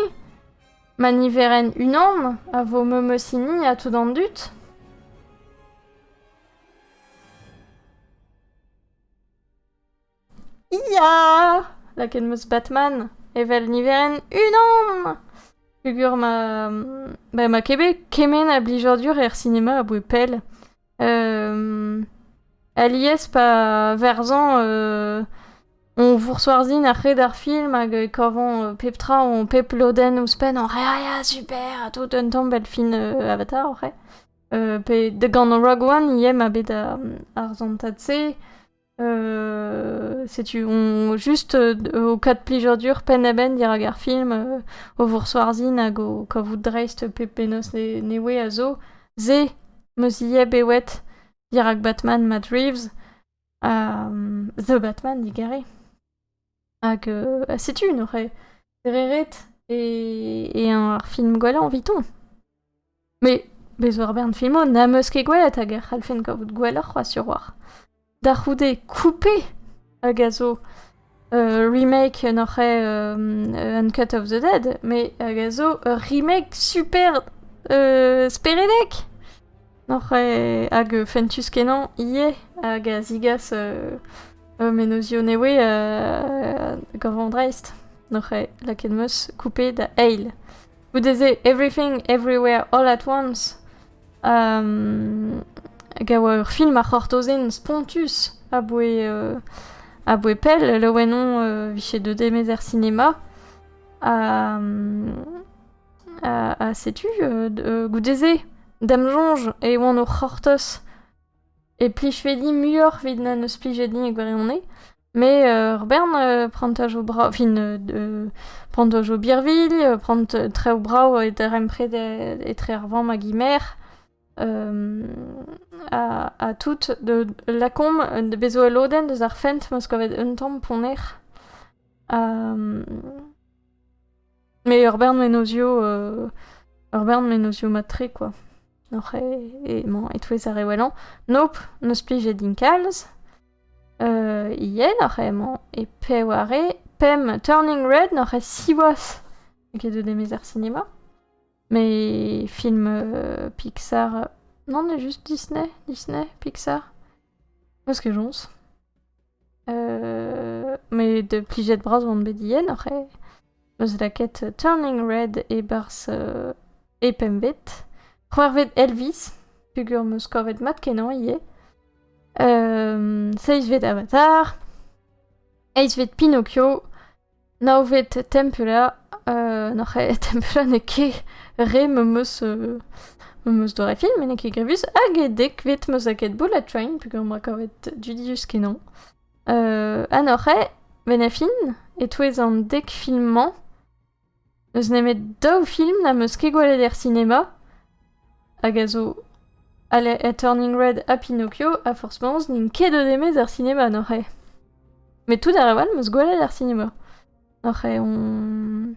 Speaker 1: maniveren unan a vo memeusini a tout an dut. Iya laket meus Batman evel niveren unan. Pugur ma kebe kemen a blijordur er cinéma a boe pel. Alies pa verzan on voursoarzin ar red ar film hag korvan pep on pep loden ouzpen an ya super, tout un tamm bel film Avatar oc'he. Pe de gant Rogue One iem a bet ar zantat se. Setu on juste o kat plijordur pen a ben dirag ar film o voursoarzin hag o kavout dreist pep penos newe a zo. Ze meus ie bewet dirag Batman Matt Reeves. The Batman digare. Hag setu n'oc'he dereret et un film gwella an viton. Mais bezoar bern filmo, na meus ket gwelet hag ar c'halfen kavout gwelloc'h oa sur war. Da c'houde coupé hag a zo remake n'oc'he Uncut of the Dead, mais hag a zo remake super speredek. N'oc'he hag fentus kenan ie hag a zigas menozio newe gant dreist. N'oc'he laket meus coupé da eil. Goudeze Everything Everywhere All at Once gawa ur film a c'hortozen spontus a boe pell le wenon vichet de demezer cinéma a setu goudeze damjonj e oan ur c'hortos e plichvedi muioc'h vid na neus plichedi e gwerionne mais ur bern prantaj o brao prantaj o birvil, prant tre o brao et ar empred et tre ar vamm hag imer a tout de lakomp de bezo a loden deus ar fent meus kavet un tamm poner mais ur bern menozio matre quoi. N'oc'he e touez ar ewelan. Nope, neus plichedin kalz. Ien n'oc'he e pe oare Pem Turning Red n'oc'he siwas ket de demezer cinéma. Mais film Pixar... Non, mais juste Disney, Pixar. Parce que j'once. Mais de plijet bras oan bedien, n'oc'he eus laket Turning Red e bars e pembet. C'hoarvet Elvis, pugur meus kovet mat kenan ie. Seizvet Avatar. Eizvet Pinocchio. Naovet Tempura. N'oc'he Tempura ne ket re meus dore film, mais ne ket grevus. Hag e dekvet meus aket Bullet Train, pugur ma kovet Judius kenan. N'oc'he benafin, e touez an dek filmman. Eus nemet daou film na meus ket gwelet er cinéma. Hag a zo a Turning Red a Pinocchio, a forcément n'in ket de demez ar cinéma, n'oc'he. Mais tout ar eval meus gwelet ar cinéma. N'oc'he on...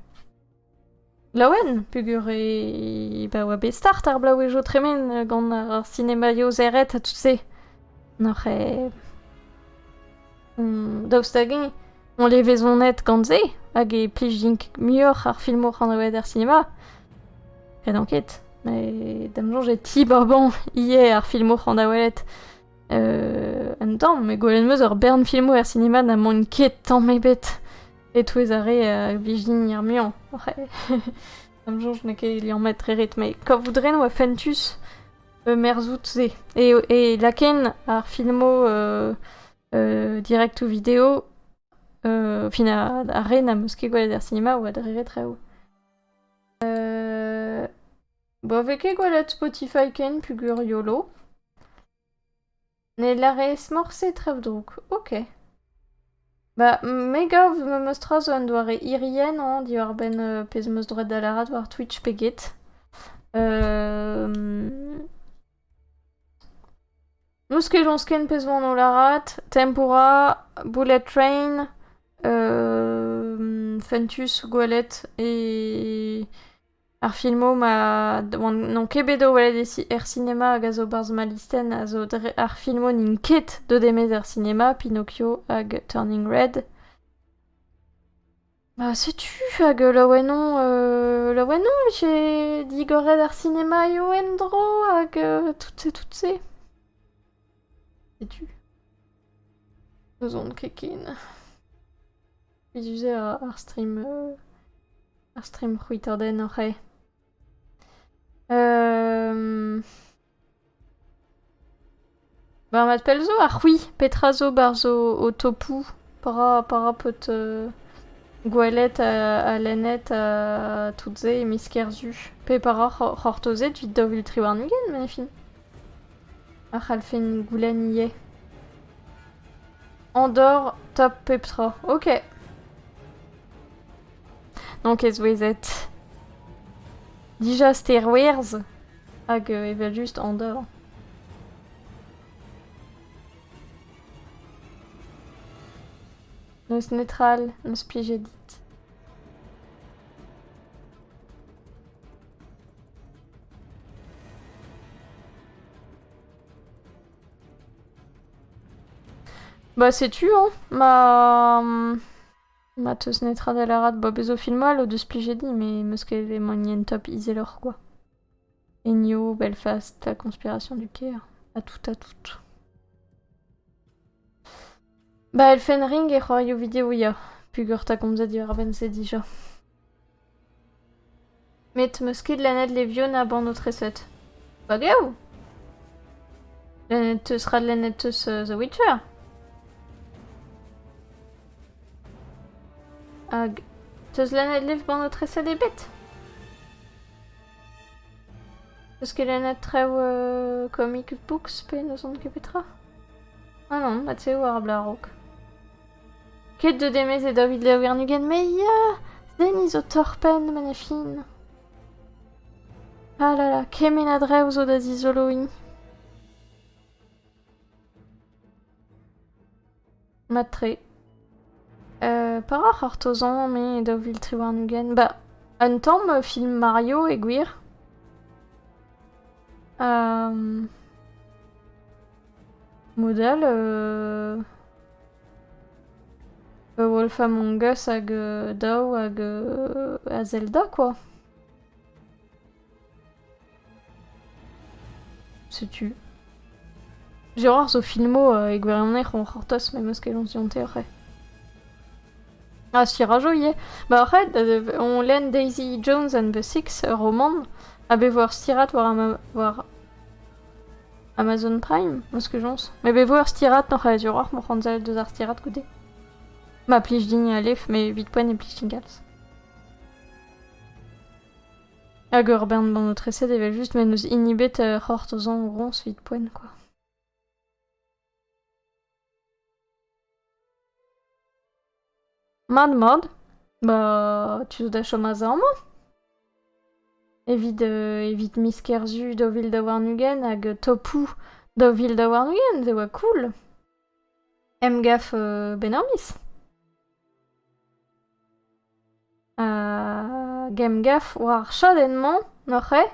Speaker 1: Laouen, pugur e... Ba oa bet start ar blaouejo jo tremen gant ar cinéma yo zerret a tout se. N'oc'he... Daoustagin, on levezon net gant ze, hag e plij dink muioc'h ar filmoc'h an aouet ar cinéma. Red anket. Mais damjonj e ti barban ie ar filmoc'h an aouet un tamm, mais gwelet meus ur bern filmo ar cinéma na moan ket tamm ebet. Et touez a vijin ar muian. Damjonj ne ket liant met reret, mais kov voudren oa fentus merzout ze. Et laken ar filmo direct ou vidéo fin a ren a meus ket gwelet ar cinéma oa dreret reo. Bo veke gwelet Spotify ken pugur YOLO. Ne lare smorse trev drouk. Ok. Ba, megav me meus tra zo an doare irien an di war ben pez meus dret da larat war Twitch peget. Nous ket jons ken pez vant o larat, Tempura, Bullet Train, Fentus gwelet e... Ar filmo ma... Non ket bedo welet er cinéma hag a zo barz malisten a zo ar filmo n'in ket de demez er cinéma, Pinocchio hag Turning Red. Ba setu hag laouenon j'ai digoret ar cinéma yo endro hag tout se. Setu. Nous on kekin. Viduze ar stream c'hwit den oc'he. Ba mat pel zo ar c'hwi petra zo bar zo o topu para pot gwelet a lennet a tout ze e miskerzu. Pe para c'hortozet vid daou viltri war nugen menefin. A c'halfen goulen ie. Andor top peptra. Ok. Donc ez ouezet dija Star Wars hag evel just Andor. Neus netral, neus plijedit. Bah sais-tu, hein, ma teus netra da la rad, bah bezo filma o deus plijedi, mais meus ket e moanien top izelor, quoi. Ennio, Belfast, la conspiration du Caire, à tout. Bah Elfen Ring e c'hoario vidéo ya, pugurta komzet ur ben se dija. Met meus ket lanet levio na ban o treset. Ba gaou! Lanet teus rad lanet teus The Witcher. Hag teus lanet lev ban o treset e bet. Teus ket lanet treo comic books pe neus an ket petra. Ah non, ma tseo ar blarok. Ket de demez e David Levernugen, mais ya! Dennis o torpen manefin. Ah là là, kemen adreu zo da zizoloin. Matre. Para c'hartozan me David Levernugen. Bah, un tamm film Mario e gwir. Modal Wolf Among Us hag daou hag a Zelda, quoi. Setu. Genre zo filmo e gwirionner on c'hortos me meus ket onziante ore. Ah, si rajoie. Bah arrête, on len Daisy Jones and the Six, roman, a bevoir stirat war Amazon Prime, meus ket jons. Me bevoir stirat n'oc'h a zuroar mo c'hanzel deus ar stirat goude. Ma plij din a lef, me vit poen e plij din kalz. Hag ur bern ban o treset evel just men eus inibet c'hortozan rons vit poen, quoi. Mad, bah, tu da chom a zamm. Evit miskerzu do vil da Warnugen hag topu do vil da Warnugen, ze oa cool. Emgaf ben armis. Gemgaf war chadenman, n'oc'h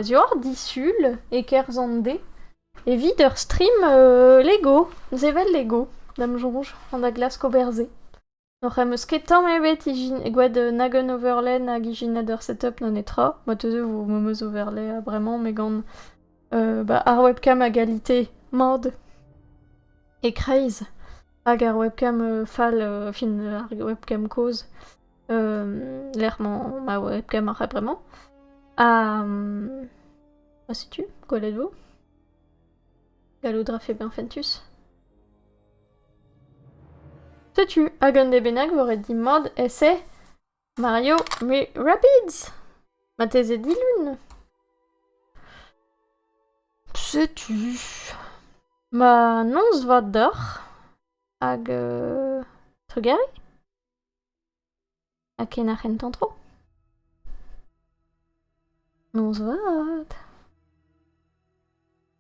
Speaker 1: Zior disul e kerzande. Evit ur stream Lego, zevel Lego, dam jonj, an da glas koberze. N'oc'h eus ket tamm ebet gwed nagen overlay hag ijin ur setup non etra. Ma teuze vo memeus overlay bremañ, me gant bah, ar webcam a galite mod e kreiz hag ar webcam fall, fin ar webcam koz lerman ma webcam ar bremañ. Ah, setu, gwelet vo. Gallout dra fe ben fentus. Setu, hag un de bennak voret di mod esse Mario me Rabbids. Ma teze dilun. Setu. Ma nonz vat d'or hag trugari. Ha ken ar c'hentantro. Nonz vat.